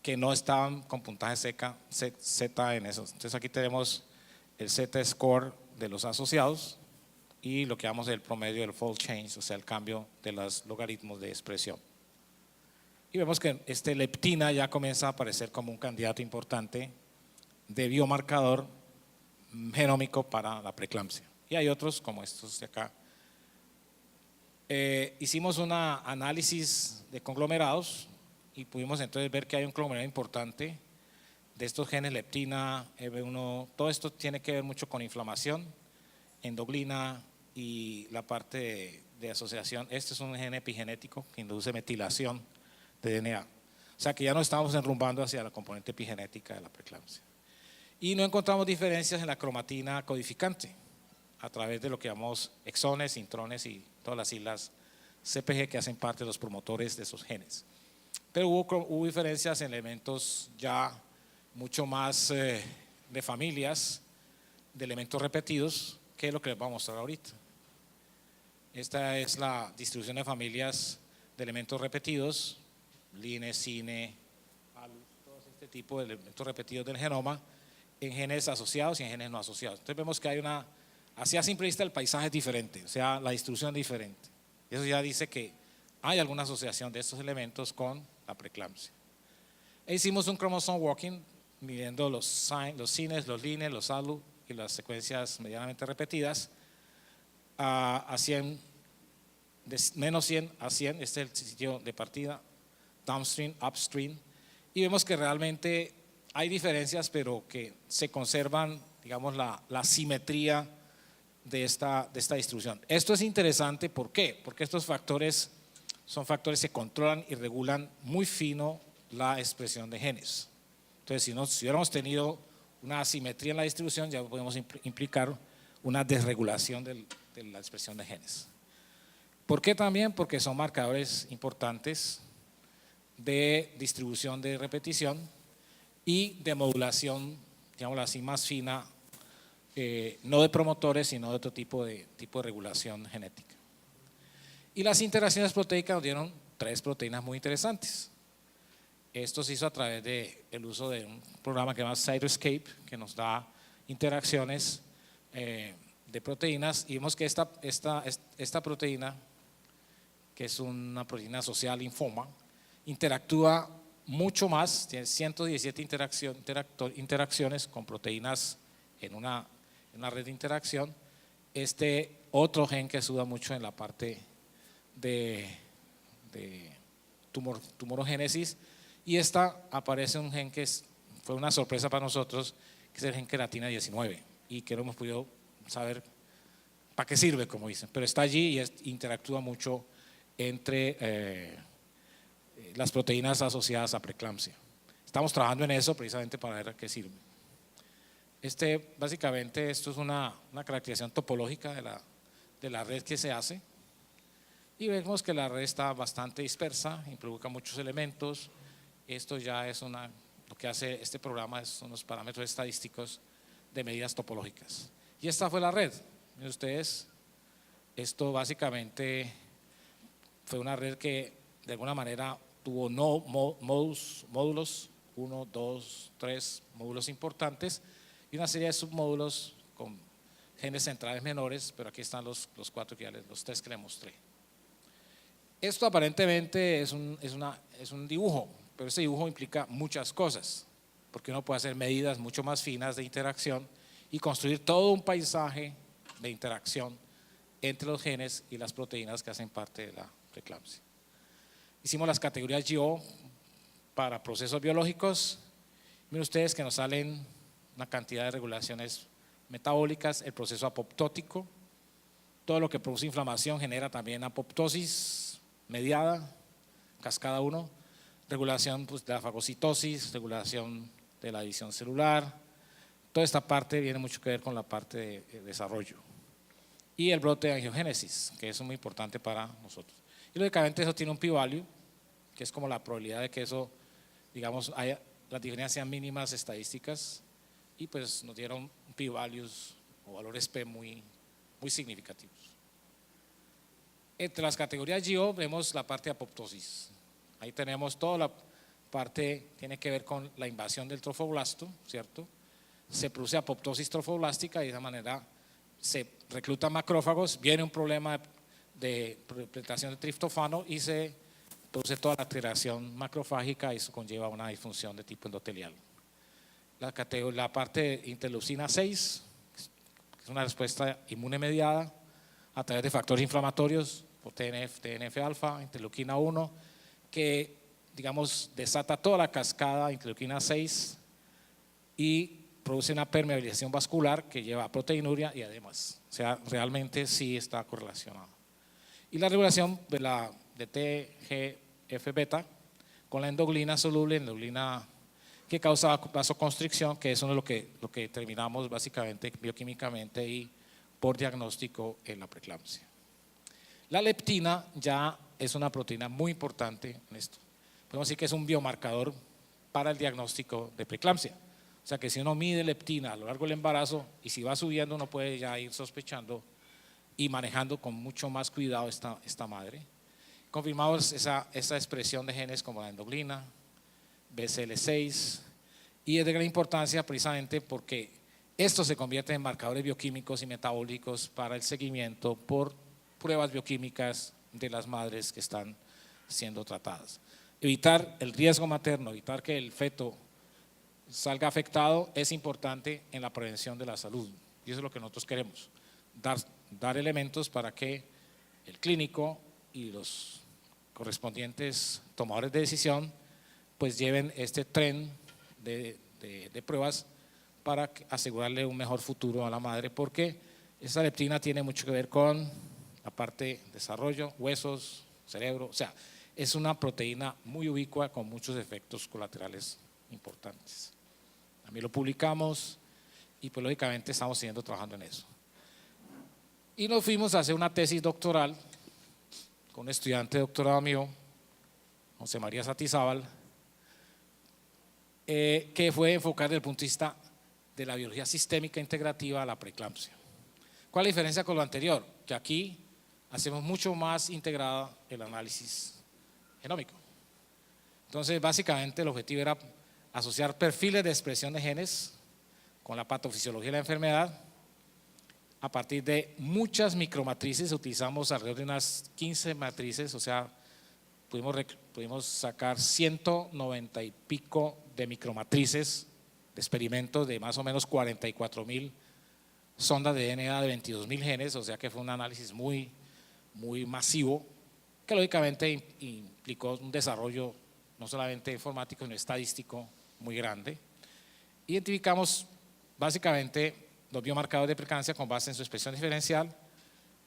que no estaban con puntaje Z en esos. Entonces aquí tenemos el Z-score de los asociados y lo que llamamos el promedio del fold change, o sea, el cambio de los logaritmos de expresión. Y vemos que leptina ya comienza a aparecer como un candidato importante de biomarcador genómico para la preeclampsia. Y hay otros como estos de acá. Hicimos un análisis de conglomerados y pudimos entonces ver que hay un conglomerado importante de estos genes leptina, EB1, todo esto tiene que ver mucho con inflamación, endoglina y la parte de asociación. Este es un gen epigenético que induce metilación de DNA. O sea que ya no estamos enrumbando hacia la componente epigenética de la preeclampsia. Y no encontramos diferencias en la cromatina codificante a través de lo que llamamos exones, intrones y todas las siglas CPG que hacen parte de los promotores de esos genes. Pero hubo diferencias en elementos ya mucho más de familias, de elementos repetidos, que es lo que les voy a mostrar ahorita. Esta es la distribución de familias de elementos repetidos, line, cine, alus, todo este tipo de elementos repetidos del genoma en genes asociados y en genes no asociados. Entonces vemos que hay hacia simple vista el paisaje es diferente, o sea, la distribución es diferente. Eso ya dice que hay alguna asociación de estos elementos con la preeclampsia. E hicimos un chromosome walking midiendo los cines, los lines, los ALU y las secuencias medianamente repetidas a 100, de menos 100 a 100, este es el sitio de partida, downstream, upstream, y vemos que realmente hay diferencias, pero que se conservan, digamos, la simetría de esta distribución. Esto es interesante, ¿por qué? Porque estos factores son factores que controlan y regulan muy fino la expresión de genes. Entonces, si hubiéramos tenido una asimetría en la distribución, ya podemos implicar una desregulación de la expresión de genes. ¿Por qué también? Porque son marcadores importantes de distribución de repetición y de modulación, digámoslo así, más fina, no de promotores, sino de otro tipo de regulación genética. Y las interacciones proteicas nos dieron 3 proteínas muy interesantes. Esto se hizo a través del uso de un programa que se llama Cytoscape, que nos da interacciones de proteínas, y vemos que esta proteína, que es una proteína asociada al linfoma, interactúa mucho más, tiene 117 interacciones con proteínas en una red de interacción. Este otro gen que ayuda mucho en la parte de tumorogénesis, y aparece un gen que fue una sorpresa para nosotros, que es el gen queratina 19, y que no hemos podido saber para qué sirve, como dicen, pero está allí y interactúa mucho entre las proteínas asociadas a preeclampsia. Estamos trabajando en eso precisamente para ver a qué sirve. Básicamente esto es una caracterización topológica de la red que se hace, y vemos que la red está bastante dispersa, involucra muchos elementos. Esto ya es lo que hace este programa, son los parámetros estadísticos de medidas topológicas. Y esta fue la red. Miren ustedes, esto básicamente fue una red que de alguna manera tuvo módulos, 1, 2, 3 módulos importantes y una serie de submódulos con genes centrales menores, pero aquí están los 4 los 3 que les mostré. Esto aparentemente es un dibujo, pero ese dibujo implica muchas cosas, porque uno puede hacer medidas mucho más finas de interacción y construir todo un paisaje de interacción entre los genes y las proteínas que hacen parte de la preeclampsia. Hicimos las categorías GO para procesos biológicos. Miren ustedes que nos salen una cantidad de regulaciones metabólicas, el proceso apoptótico, todo lo que produce inflamación genera también apoptosis mediada, cascada 1, regulación de la fagocitosis, regulación de la división celular. Toda esta parte tiene mucho que ver con la parte de desarrollo. Y el brote de angiogénesis, que es muy importante para nosotros. Y lógicamente eso tiene un p-value, que es como la probabilidad de que eso, digamos, las diferencias sean mínimas estadísticas, y pues nos dieron p-values o valores p muy significativos. Entre las categorías GO vemos la parte de apoptosis. Ahí tenemos toda la parte, tiene que ver con la invasión del trofoblasto, ¿cierto? Se produce apoptosis trofoblástica y de esa manera se reclutan macrófagos, viene un problema de proliferación de triptofano y se produce toda la alteración macrofágica, y eso conlleva una disfunción de tipo endotelial. La parte de interleucina 6, que es una respuesta inmune mediada a través de factores inflamatorios, por TNF-alfa, interleuquina 1, que digamos desata toda la cascada interleuquina 6 y produce una permeabilización vascular que lleva a proteinuria y además, o sea, realmente sí está correlacionado. Y la regulación de TGF-beta con la endoglina soluble, endoglina que causa vasoconstricción, que es lo que determinamos básicamente bioquímicamente y por diagnóstico en la preeclampsia. La leptina ya es una proteína muy importante en esto. Podemos decir que es un biomarcador para el diagnóstico de preeclampsia. O sea que si uno mide leptina a lo largo del embarazo y si va subiendo, uno puede ya ir sospechando y manejando con mucho más cuidado esta madre. Confirmamos esa expresión de genes como la endoglina, BCL6, y es de gran importancia precisamente porque esto se convierte en marcadores bioquímicos y metabólicos para el seguimiento por pruebas bioquímicas de las madres que están siendo tratadas. Evitar el riesgo materno, evitar que el feto salga afectado es importante en la prevención de la salud, y eso es lo que nosotros queremos, dar elementos para que el clínico y los correspondientes tomadores de decisión pues lleven este tren de pruebas para asegurarle un mejor futuro a la madre, porque Esta leptina tiene mucho que ver con la parte de desarrollo, huesos, cerebro, o sea, es una proteína muy ubicua con muchos efectos colaterales importantes. También lo publicamos y pues lógicamente estamos siguiendo trabajando en eso. Y nos fuimos a hacer una tesis doctoral con un estudiante de doctorado mío, José María Satizábal, que fue enfocar desde el punto de vista de la biología sistémica integrativa a la preeclampsia. ¿Cuál es la diferencia con lo anterior? Que aquí hacemos mucho más integrado el análisis genómico. Entonces, básicamente el objetivo era asociar perfiles de expresión de genes con la patofisiología de la enfermedad a partir de muchas micromatrices. Utilizamos alrededor de unas 15 matrices, o sea, pudimos sacar 190 y pico de micromatrices de experimentos de más o menos 44.000 sondas de DNA de 22.000 genes, o sea que fue un análisis muy masivo, que lógicamente implicó un desarrollo no solamente informático, sino estadístico muy grande. Identificamos básicamente los biomarcadores de preeclampsia con base en su expresión diferencial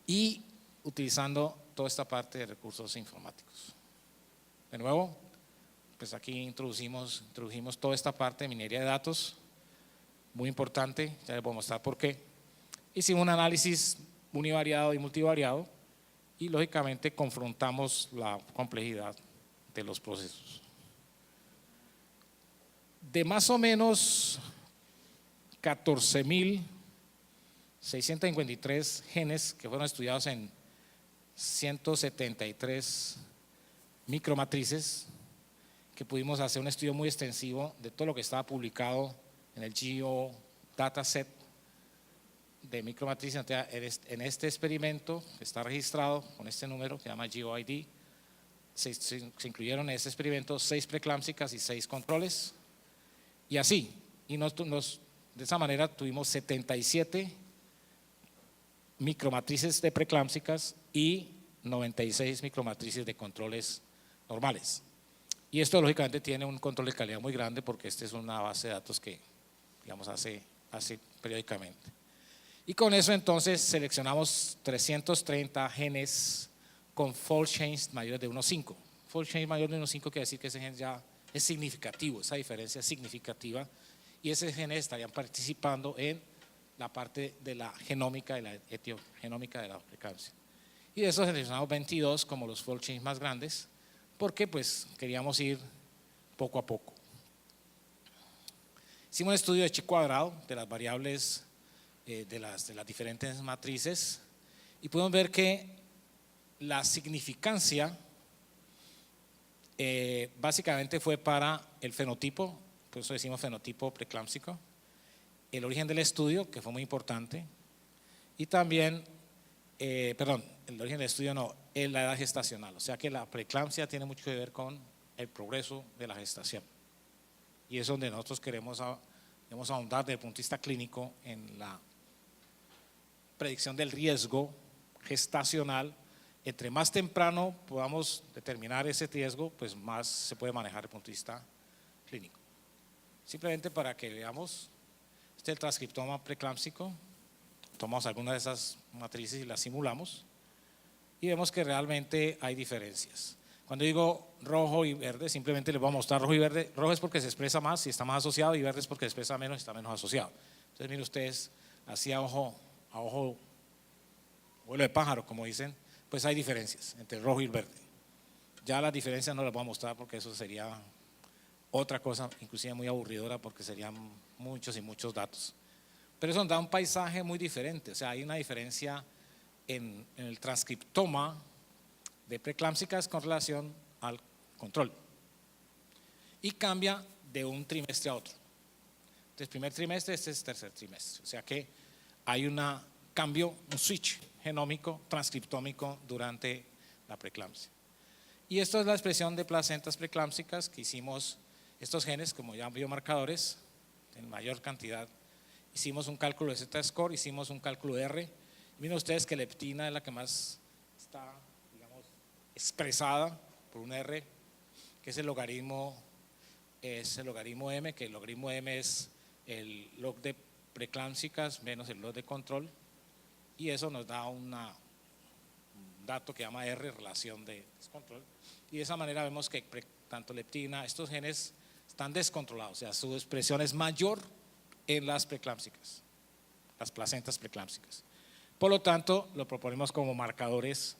y utilizando toda esta parte de recursos informáticos. De nuevo, pues aquí introdujimos toda esta parte de minería de datos, muy importante, ya les voy a mostrar por qué. Hicimos un análisis univariado y multivariado y lógicamente confrontamos la complejidad de los procesos. De más o menos 14.653 genes que fueron estudiados en 173 micromatrices, que pudimos hacer un estudio muy extensivo de todo lo que estaba publicado en el GEO Dataset de micromatrices. En este experimento que está registrado con este número que se llama GeoID, se incluyeron en este experimento 6 preeclámpsicas y 6 controles, y así, de esa manera tuvimos 77 micromatrices de preeclámpsicas y 96 micromatrices de controles normales. Y esto lógicamente tiene un control de calidad muy grande porque esta es una base de datos que, digamos, hace periódicamente. Y con eso entonces seleccionamos 330 genes con fold change mayor de 1.5. Fold change mayor de 1.5 quiere decir que ese gen ya es significativo, esa diferencia es significativa, y esos genes estarían participando en la parte de la genómica, de la etiogenómica de la preeclampsia. Y de esos seleccionamos 22 como los fold change más grandes, porque pues queríamos ir poco a poco. Hicimos un estudio de chi cuadrado de las variables de las diferentes matrices y podemos ver que la significancia básicamente fue para el fenotipo, por eso decimos fenotipo preeclámpsico, el origen del estudio, que fue muy importante, y también, el origen del estudio no, la edad gestacional, o sea que la preeclampsia tiene mucho que ver con el progreso de la gestación, y es donde nosotros queremos ahondar desde el punto de vista clínico en la predicción del riesgo gestacional. Entre más temprano podamos determinar ese riesgo, pues más se puede manejar desde el punto de vista clínico. Simplemente para que veamos, este es el transcriptoma preeclámpsico, tomamos algunas de esas matrices y las simulamos y vemos que realmente hay diferencias. Cuando digo rojo y verde, simplemente les voy a mostrar rojo y verde. Rojo es porque se expresa más y está más asociado, y verde es porque se expresa menos y está menos asociado. Entonces miren ustedes, así a ojo, vuelo de pájaro, como dicen, pues hay diferencias entre el rojo y el verde. Ya las diferencias no las voy a mostrar porque eso sería otra cosa, inclusive muy aburridora, porque serían muchos y muchos datos. Pero eso nos da un paisaje muy diferente, o sea, hay una diferencia en el transcriptoma de preeclámpsicas con relación al control. Y cambia de un trimestre a otro. Entonces, primer trimestre, este es tercer trimestre. O sea que hay un cambio, un switch genómico, transcriptómico durante la preeclampsia. Y esto es la expresión de placentas preeclámpsicas que hicimos, estos genes como ya biomarcadores en mayor cantidad. Hicimos un cálculo de Z-score, hicimos un cálculo de R. Miren ustedes que leptina es la que más está, digamos, expresada por un R, que es el logaritmo M, que el logaritmo M es el log de preeclámpsicas menos el log de control. y eso nos da un dato que llama R, relación de descontrol, y de esa manera vemos que tanto leptina, estos genes están descontrolados, o sea, su expresión es mayor en las preeclámpsicas, las placentas preeclámpsicas. Por lo tanto, lo proponemos como marcadores,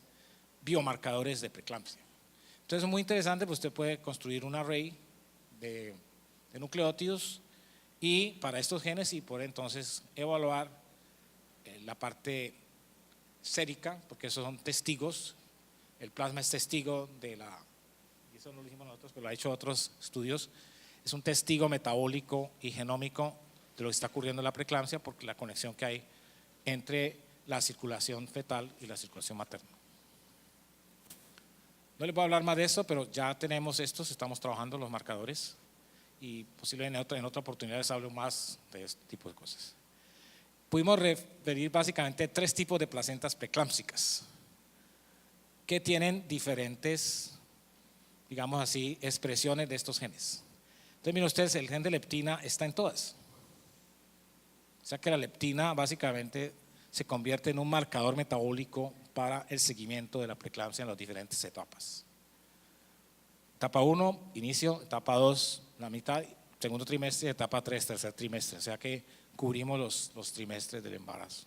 biomarcadores de preeclampsia. Entonces es muy interesante, pues usted puede construir un array de nucleótidos y para estos genes y por entonces evaluar la parte sérica, porque esos son testigos, el plasma es testigo de y eso no lo hicimos nosotros, pero lo han hecho otros estudios, es un testigo metabólico y genómico de lo que está ocurriendo en la preeclampsia, porque la conexión que hay entre la circulación fetal y la circulación materna. No les voy a hablar más de esto, pero ya tenemos estos, estamos trabajando los marcadores y posiblemente en otra oportunidad les hablo más de este tipo de cosas. Pudimos referir básicamente 3 tipos de placentas preeclámpsicas que tienen diferentes, digamos así, expresiones de estos genes. Entonces miren ustedes, el gen de leptina está en todas. O sea que la leptina básicamente se convierte en un marcador metabólico para el seguimiento de la preeclampsia en las diferentes etapas. Etapa 1, inicio, etapa 2, la mitad, segundo trimestre, etapa 3, tercer trimestre. O sea que cubrimos los trimestres del embarazo.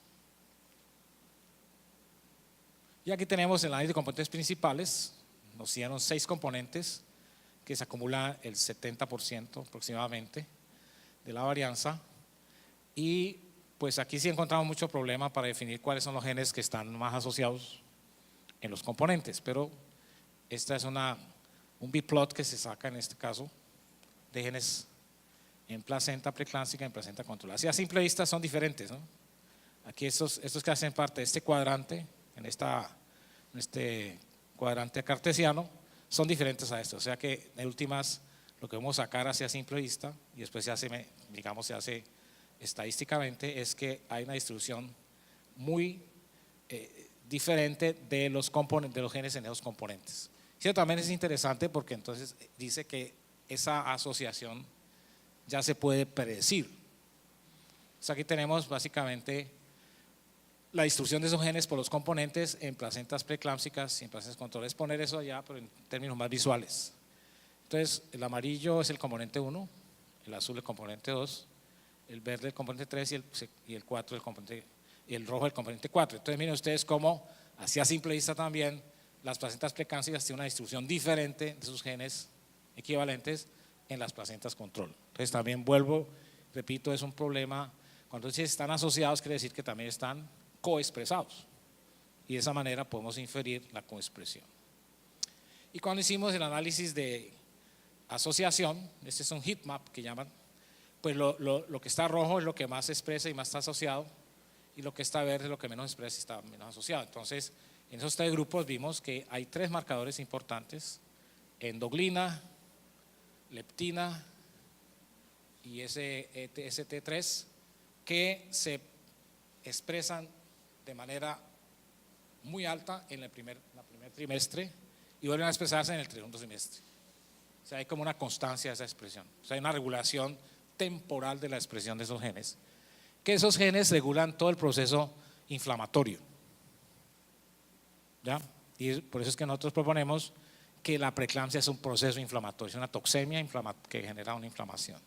Y aquí tenemos el análisis de componentes principales. Nos dieron 6 componentes que se acumulan el 70% aproximadamente de la varianza. Y pues aquí sí encontramos mucho problema para definir cuáles son los genes que están más asociados en los componentes, pero esta es un biplot que se saca en este caso de genes en placenta preeclámpsica y en placenta controlada. Así a simple vista son diferentes, ¿no? Aquí estos que hacen parte de este cuadrante, en este cuadrante cartesiano, son diferentes a estos, o sea que en últimas lo que vamos a sacar hacia simple vista y después se hace estadísticamente es que hay una distribución muy diferente de los genes en esos componentes. Eso también es interesante porque entonces dice que esa asociación ya se puede predecir. O sea, aquí tenemos básicamente la distribución de esos genes por los componentes en placentas preeclámpsicas y en placentas controladas. Poner eso allá, pero en términos más visuales. Entonces, el amarillo es el componente 1, el azul el componente 2, el verde el componente 3 y el 4 el rojo el componente 4. Entonces miren ustedes cómo, así a simple vista también, las placentas preeclámpsicas tienen una distribución diferente de sus genes equivalentes en las placentas control. Entonces también repito, es un problema, cuando están asociados quiere decir que también están coexpresados y de esa manera podemos inferir la coexpresión. Y cuando hicimos el análisis de asociación, este es un heat map que llaman, pues lo que está rojo es lo que más se expresa y más está asociado, y lo que está verde es lo que menos expresa y está menos asociado. Entonces, en esos 3 grupos vimos que hay 3 marcadores importantes: endoglina, leptina y ST3, que se expresan de manera muy alta en el primer trimestre y vuelven a expresarse en el segundo trimestre. O sea, hay como una constancia de esa expresión. O sea, hay una regulación temporal de la expresión de esos genes, que esos genes regulan todo el proceso inflamatorio, ¿ya? Y por eso es que nosotros proponemos que la preeclampsia es un proceso inflamatorio, es una toxemia que genera una inflamación.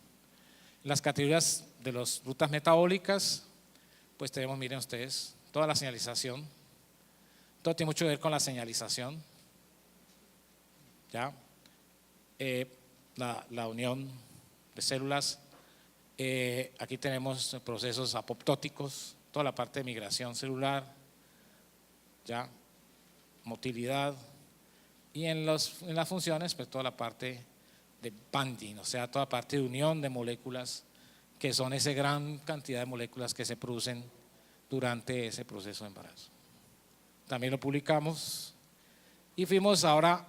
En las categorías de las rutas metabólicas, pues tenemos, miren ustedes, toda la señalización, todo tiene mucho que ver con la señalización, ¿ya? La unión de células. Aquí tenemos procesos apoptóticos, toda la parte de migración celular, ya, motilidad, y en las funciones, pues toda la parte de binding, o sea, toda la parte de unión de moléculas, que son esa gran cantidad de moléculas que se producen durante ese proceso de embarazo. También lo publicamos y fuimos ahora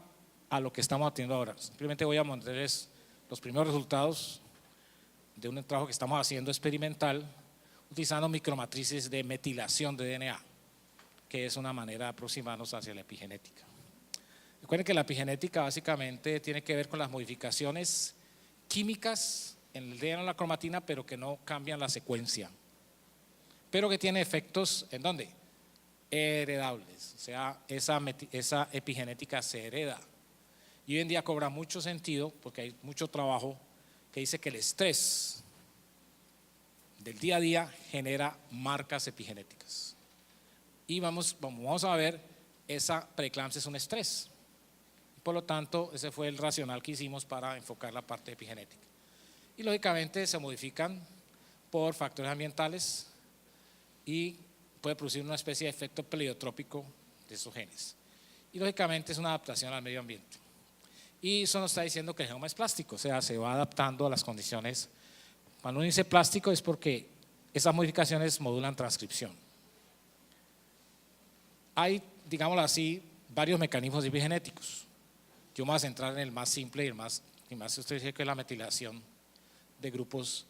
a lo que estamos haciendo ahora. Simplemente voy a mostrarles los primeros resultados de un trabajo que estamos haciendo experimental utilizando micromatrices de metilación de DNA, que es una manera de aproximarnos hacia la epigenética. Recuerden que la epigenética básicamente tiene que ver con las modificaciones químicas en el DNA, en la cromatina, pero que no cambian la secuencia, pero que tiene efectos ¿en dónde? heredables, o sea, esa epigenética se hereda. Y hoy en día cobra mucho sentido porque hay mucho trabajo que dice que el estrés del día a día genera marcas epigenéticas. Y vamos a ver, esa preeclampsia es un estrés. Por lo tanto, ese fue el racional que hicimos para enfocar la parte epigenética. Y lógicamente se modifican por factores ambientales y puede producir una especie de efecto pleiotrópico de esos genes. Y lógicamente es una adaptación al medio ambiente. Y eso nos está diciendo que el genoma es plástico, o sea, se va adaptando a las condiciones. Cuando uno dice plástico es porque esas modificaciones modulan transcripción. Hay, digámoslo así, varios mecanismos epigenéticos. Yo me voy a centrar en el más simple y el más usted dice que es la metilación de grupos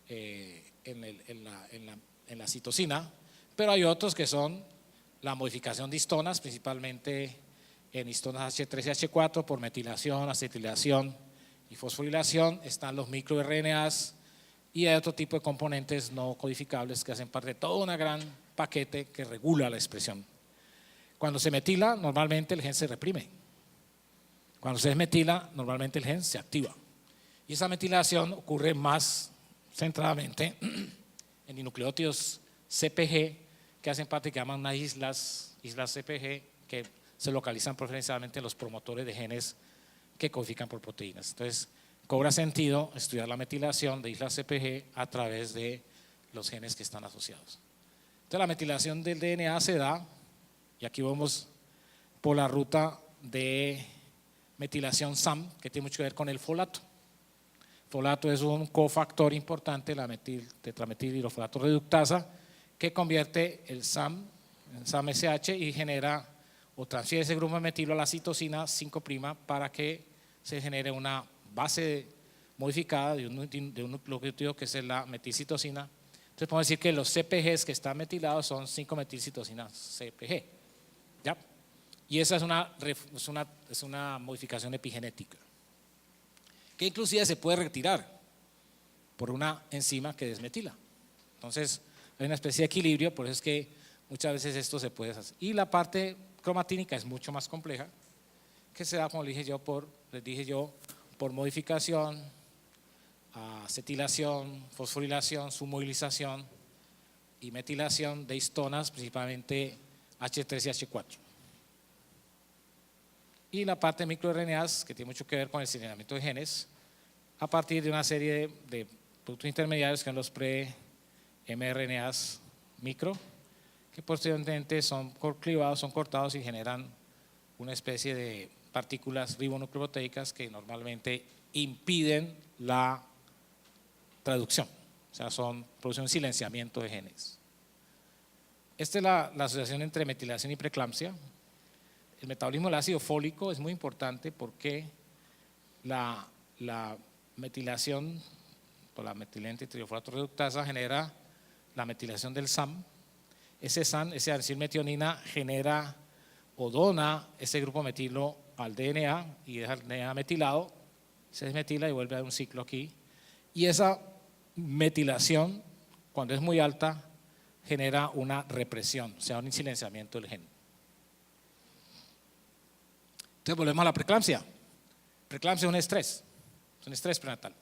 en la citosina, pero hay otros que son la modificación de histonas, principalmente en histonas H3 y H4 por metilación, acetilación y fosforilación. Están los microRNAs y hay otro tipo de componentes no codificables que hacen parte de todo un gran paquete que regula la expresión. Cuando se metila, normalmente el gen se reprime. Cuando se desmetila, normalmente el gen se activa. Y esa metilación ocurre más centradamente en dinucleótidos CPG que hacen parte, que llaman unas islas CPG, que se localizan preferencialmente en los promotores de genes que codifican por proteínas. Entonces, cobra sentido estudiar la metilación de islas CPG a través de los genes que están asociados. Entonces, la metilación del DNA se da, y aquí vamos por la ruta de metilación SAM, que tiene mucho que ver con el folato. Folato es un cofactor importante, la tetrametilhidrofolato reductasa, que convierte el SAM en SAM-SH y genera o transfiere ese grupo de metilo a la citosina 5' para que se genere una base modificada de un nucleótido que es la metilcitosina. Entonces podemos decir que los CPGs que están metilados son 5-metilcitosina CPG. ¿Ya? Y esa es una modificación epigenética que inclusive se puede retirar por una enzima que desmetila. Entonces hay una especie de equilibrio, por eso es que muchas veces esto se puede hacer. Y la parte cromatínica es mucho más compleja, que se da, como les dije yo, por modificación, acetilación, fosforilación, submovilización y metilación de histonas, principalmente H3 y H4. Y la parte de microRNAs, que tiene mucho que ver con el señalamiento de genes, a partir de una serie de productos intermediarios que son los pre-mRNAs micro, que posteriormente son clivados, son cortados y generan una especie de partículas ribonucleoproteicas que normalmente impiden la traducción, o sea, producen un silenciamiento de genes. Esta es la asociación entre metilación y preeclampsia. El metabolismo del ácido fólico es muy importante porque la metilación por la metilente triofolato reductasa genera la metilación del SAM. Ese SAM, esa acilmetionina, genera o dona ese grupo metilo al DNA y deja el DNA metilado, se desmetila y vuelve a dar un ciclo aquí. Y esa metilación, cuando es muy alta, genera una represión, o sea, un silenciamiento del gen. Entonces volvemos a la preeclampsia. Preeclampsia es un estrés prenatal.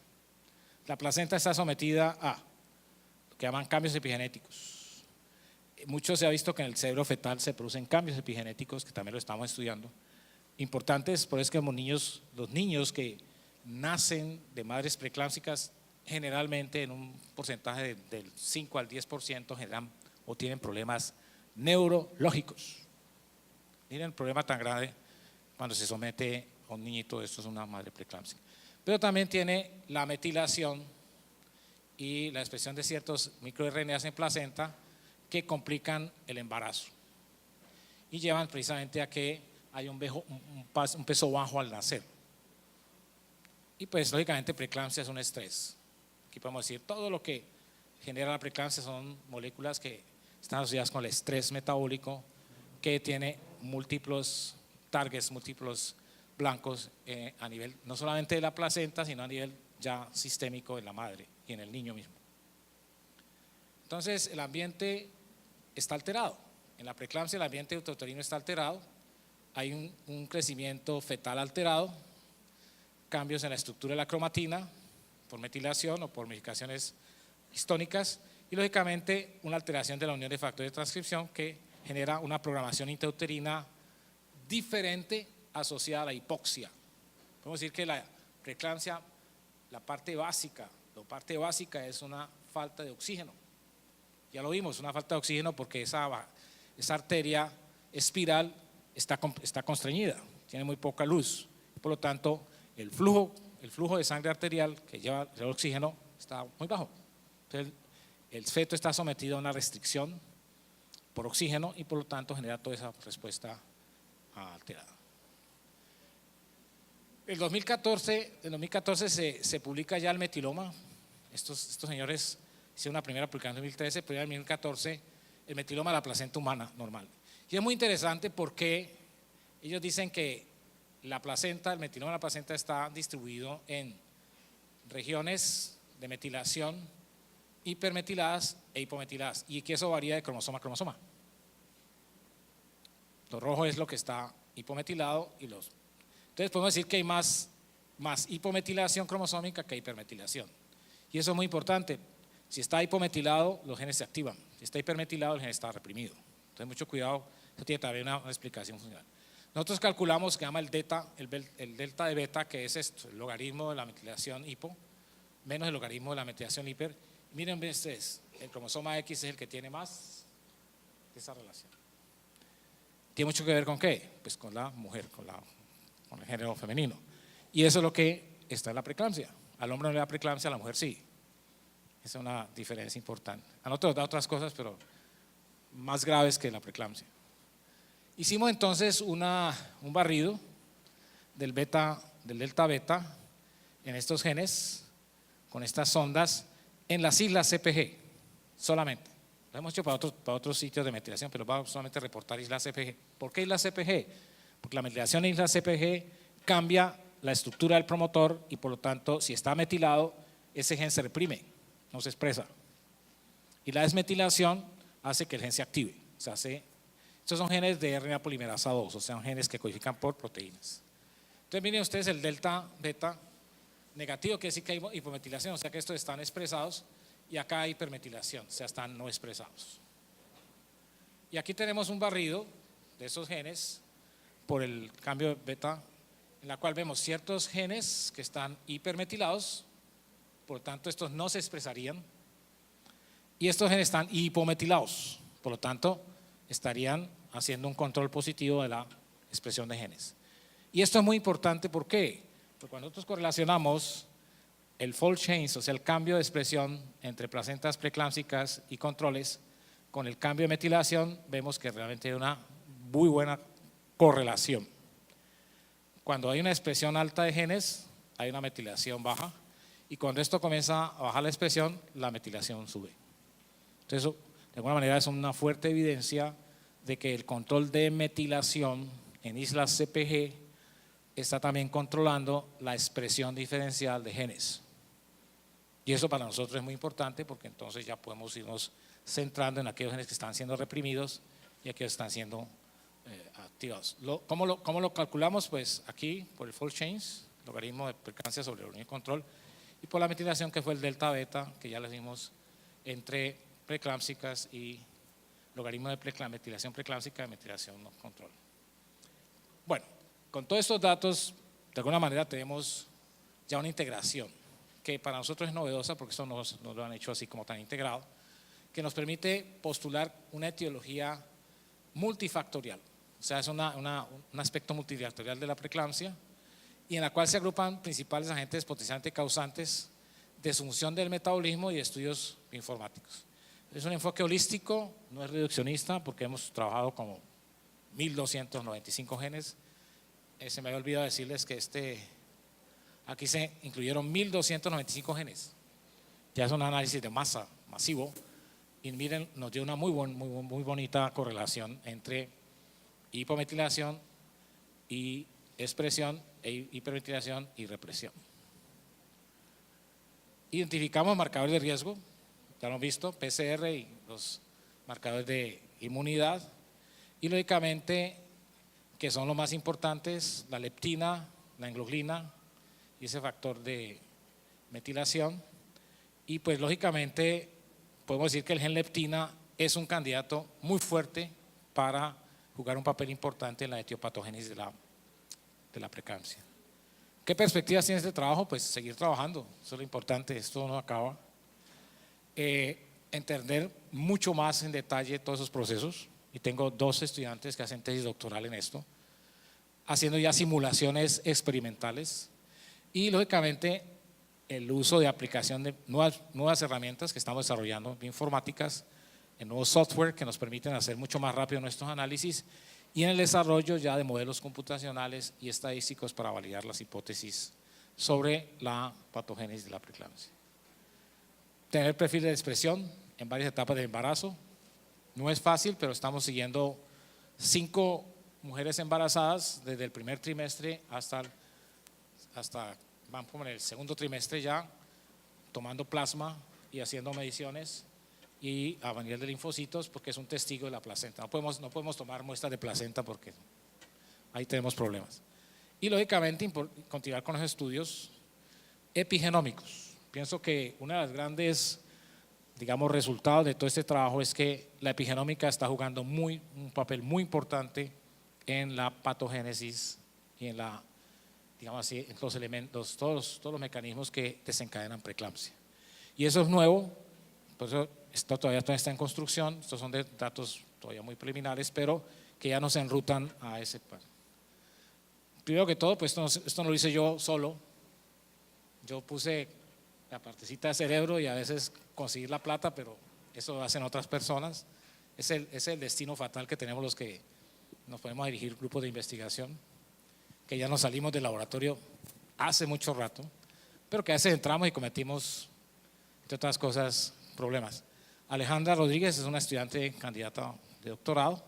La placenta está sometida a lo que llaman cambios epigenéticos. Mucho se ha visto que en el cerebro fetal se producen cambios epigenéticos, que también lo estamos estudiando, importantes. Por eso es que los niños que nacen de madres preeclámpsicas, generalmente en un porcentaje del 5 al 10% generan o tienen problemas neurológicos. Miren el problema tan grave cuando se somete a un niñito, esto es una madre preeclámpsica. Pero también tiene la metilación y la expresión de ciertos microRNAs en placenta que complican el embarazo y llevan precisamente a que haya un peso bajo al nacer. Y pues lógicamente preeclampsia es un estrés. Aquí podemos decir todo lo que genera la preeclampsia son moléculas que están asociadas con el estrés metabólico, que tiene múltiplos targets, múltiplos blancos a nivel no solamente de la placenta, sino a nivel ya sistémico en la madre y en el niño mismo. Entonces el ambiente está alterado En la preeclampsia el ambiente intrauterino está alterado, hay un crecimiento fetal alterado, cambios en la estructura de la cromatina por metilación o por modificaciones histónicas y lógicamente una alteración de la unión de factores de transcripción que genera una programación intrauterina diferente asociada a la hipoxia. Podemos decir que la preeclampsia, la parte básica es una falta de oxígeno. Ya lo vimos, una falta de oxígeno porque esa arteria espiral está constreñida, tiene muy poca luz, por lo tanto el flujo de sangre arterial que lleva el oxígeno está muy bajo. Entonces el feto está sometido a una restricción por oxígeno y por lo tanto genera toda esa respuesta alterada. En 2014 se publica ya el metiloma. Estos señores hicieron una primera publicación en 2013, pero ya en 2014 el metiloma de la placenta humana normal. Y es muy interesante porque ellos dicen que la placenta, el metiloma de la placenta está distribuido en regiones de metilación hipermetiladas e hipometiladas y que eso varía de cromosoma a cromosoma. Lo rojo es lo que está hipometilado y entonces podemos decir que hay más hipometilación cromosómica que hipermetilación. Y eso es muy importante. Si está hipometilado, los genes se activan. Si está hipermetilado, el gen está reprimido. Entonces, mucho cuidado, eso tiene también una explicación funcional. Nosotros calculamos que se llama el delta de beta, que es esto, el logaritmo de la metilación hipo, menos el logaritmo de la metilación hiper. Miren ustedes, el cromosoma X es el que tiene más de esa relación. ¿Tiene mucho que ver con qué? Pues con la mujer, con el género femenino. Y eso es lo que está en la preeclampsia. Al hombre no le da preeclampsia, a la mujer sí. Esa es una diferencia importante. A nosotros nos da otras cosas, pero más graves que la preeclampsia. Hicimos entonces un barrido del delta beta en estos genes, con estas sondas, en las islas CPG, solamente. Lo hemos hecho para otros sitios de metilación, pero vamos solamente a reportar islas CPG. ¿Por qué islas CPG? Porque la metilación en islas CPG cambia la estructura del promotor y por lo tanto, si está metilado, ese gen se reprime, no se expresa. Y la desmetilación hace que el gen se active. Estos son genes de RNA polimerasa 2, o sea, genes que codifican por proteínas. Entonces, miren ustedes el delta beta negativo, que sí que hay hipometilación, o sea que estos están expresados, y acá hay hipermetilación, o sea, están no expresados. Y aquí tenemos un barrido de esos genes por el cambio de beta, en la cual vemos ciertos genes que están hipermetilados, por lo tanto estos no se expresarían, y estos genes están hipometilados, por lo tanto estarían haciendo un control positivo de la expresión de genes. Y esto es muy importante, ¿por qué? Porque cuando nosotros correlacionamos el fold change, o sea el cambio de expresión entre placentas preeclámpsicas y controles con el cambio de metilación, vemos que realmente hay una muy buena correlación. Cuando hay una expresión alta de genes, hay una metilación baja, y cuando esto comienza a bajar la expresión, la metilación sube. Entonces, eso, de alguna manera, es una fuerte evidencia de que el control de metilación en islas CPG está también controlando la expresión diferencial de genes. Y eso para nosotros es muy importante porque entonces ya podemos irnos centrando en aquellos genes que están siendo reprimidos y aquellos que están siendo activados. ¿Cómo lo calculamos? Pues aquí por el fold change, logaritmo de preeclampsia sobre el volumen de control, y por la metilación que fue el delta beta, que ya les vimos entre preeclámpsicas y logaritmo de metilación preeclámpsica y metilación no control. Bueno, con todos estos datos, de alguna manera tenemos ya una integración que para nosotros es novedosa porque esto no lo han hecho así como tan integrado, que nos permite postular una etiología multifactorial, o sea, es un aspecto multifactorial de la preeclampsia y en la cual se agrupan principales agentes potencialmente causantes de disfunción del metabolismo y de estudios informáticos. Es un enfoque holístico, no es reduccionista porque hemos trabajado como 1295 genes. Se me había olvidado decirles que aquí se incluyeron 1295 genes. Ya es un análisis de masa masivo y miren, nos dio una muy bonita correlación entre hipometilación y expresión, hipermetilación y represión. Identificamos marcadores de riesgo, ya lo hemos visto, PCR y los marcadores de inmunidad Y lógicamente, que son los más importantes, la leptina, la englobulina y ese factor de metilación. Y pues lógicamente podemos decir que el gen leptina es un candidato muy fuerte para jugar un papel importante en la etiopatogénesis de la preeclampsia. ¿Qué perspectivas tiene este trabajo? Pues seguir trabajando, eso es lo importante, esto no acaba. Entender mucho más en detalle todos esos procesos, y tengo 2 estudiantes que hacen tesis doctoral en esto, haciendo ya simulaciones experimentales y lógicamente el uso de aplicación de nuevas herramientas que estamos desarrollando, informáticas, en nuevos software que nos permiten hacer mucho más rápido nuestros análisis, y en el desarrollo ya de modelos computacionales y estadísticos para validar las hipótesis sobre la patogénesis de la preeclampsia. Tener perfil de expresión en varias etapas del embarazo. No es fácil, pero estamos siguiendo 5 mujeres embarazadas desde el primer trimestre hasta vamos en el segundo trimestre ya, tomando plasma y haciendo mediciones y a nivel de linfocitos, porque es un testigo de la placenta. No podemos tomar muestras de placenta porque ahí tenemos problemas. Y lógicamente continuar con los estudios epigenómicos. Pienso que una de las grandes, digamos, resultados de todo este trabajo es que la epigenómica está jugando un papel muy importante en la patogénesis y en la, digamos así, en los elementos, todos los mecanismos que desencadenan preeclampsia. Y eso es nuevo, por eso esto todavía está en construcción, estos son datos todavía muy preliminares, pero que ya nos enrutan a ese paso. Primero que todo, pues esto no lo hice yo solo, yo puse la partecita de cerebro y a veces conseguir la plata, pero eso lo hacen otras personas. Es el destino fatal que tenemos los que nos ponemos a dirigir grupos de investigación, que ya nos salimos del laboratorio hace mucho rato, pero que a veces entramos y cometimos, entre otras cosas, problemas. Alejandra Rodríguez es una estudiante candidata de doctorado.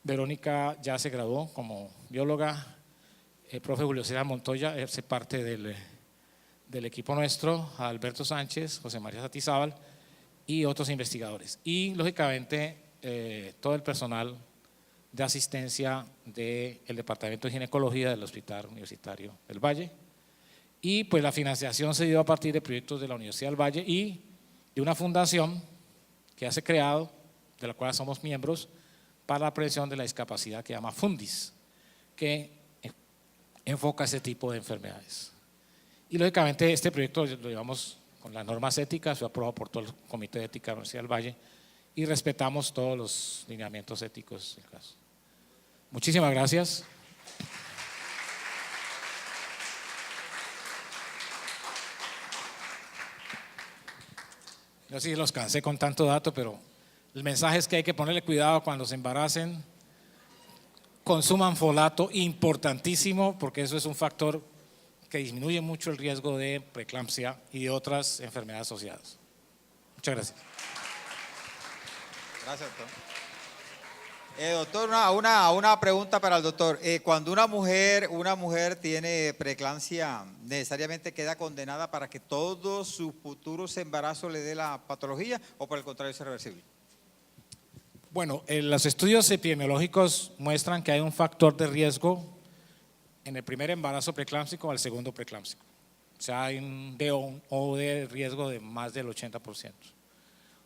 Verónica ya se graduó como bióloga. El profe Julio César Montoya es parte del equipo nuestro, Alberto Sánchez, José María Satizábal y otros investigadores. Y lógicamente todo el personal de asistencia del Departamento de Ginecología del Hospital Universitario del Valle. Y pues la financiación se dio a partir de proyectos de la Universidad del Valle y de una fundación que ya se ha creado, de la cual somos miembros, para la prevención de la discapacidad, que se llama Fundis, que enfoca ese tipo de enfermedades. Y lógicamente este proyecto lo llevamos con las normas éticas, fue aprobado por todo el Comité de Ética de la Universidad del Valle y respetamos todos los lineamientos éticos del caso. Muchísimas gracias. Yo sí los cansé con tanto dato, pero el mensaje es que hay que ponerle cuidado cuando se embaracen. Consuman folato, importantísimo, porque eso es un factor que disminuye mucho el riesgo de preeclampsia y de otras enfermedades asociadas. Muchas gracias. Gracias, doctor. Doctor, una pregunta para el doctor. Cuando una mujer tiene preeclampsia, ¿necesariamente queda condenada para que todos sus futuros embarazos le dé la patología o por el contrario es irreversible? Bueno, los estudios epidemiológicos muestran que hay un factor de riesgo en el primer embarazo preeclámpsico al segundo preeclámpsico. O sea, hay un DO de riesgo de más del 80%.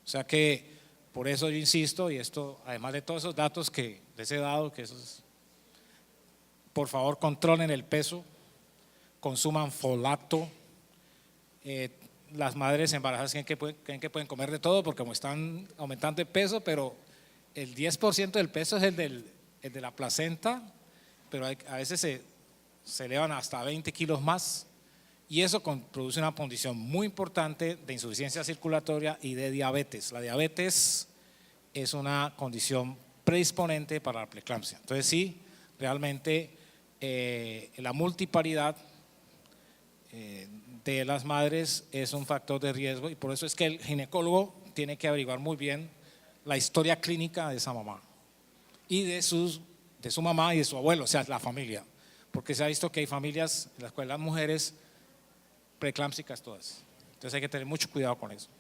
O sea que por eso yo insisto, y esto, además de todos esos datos que les he dado, que por favor controlen el peso, consuman folato. Las madres embarazadas creen que pueden comer de todo porque como están aumentando de peso, pero el 10% del peso es el de la placenta, pero a veces se elevan hasta 20 kilos más y eso produce una condición muy importante de insuficiencia circulatoria y de diabetes. La diabetes es una condición predisponente para la preeclampsia. Entonces sí, realmente la multiparidad de las madres es un factor de riesgo y por eso es que el ginecólogo tiene que averiguar muy bien la historia clínica de esa mamá y de su mamá y de su abuelo, o sea, la familia, porque se ha visto que hay familias en las cuales las mujeres preeclámpsicas todas, entonces hay que tener mucho cuidado con eso.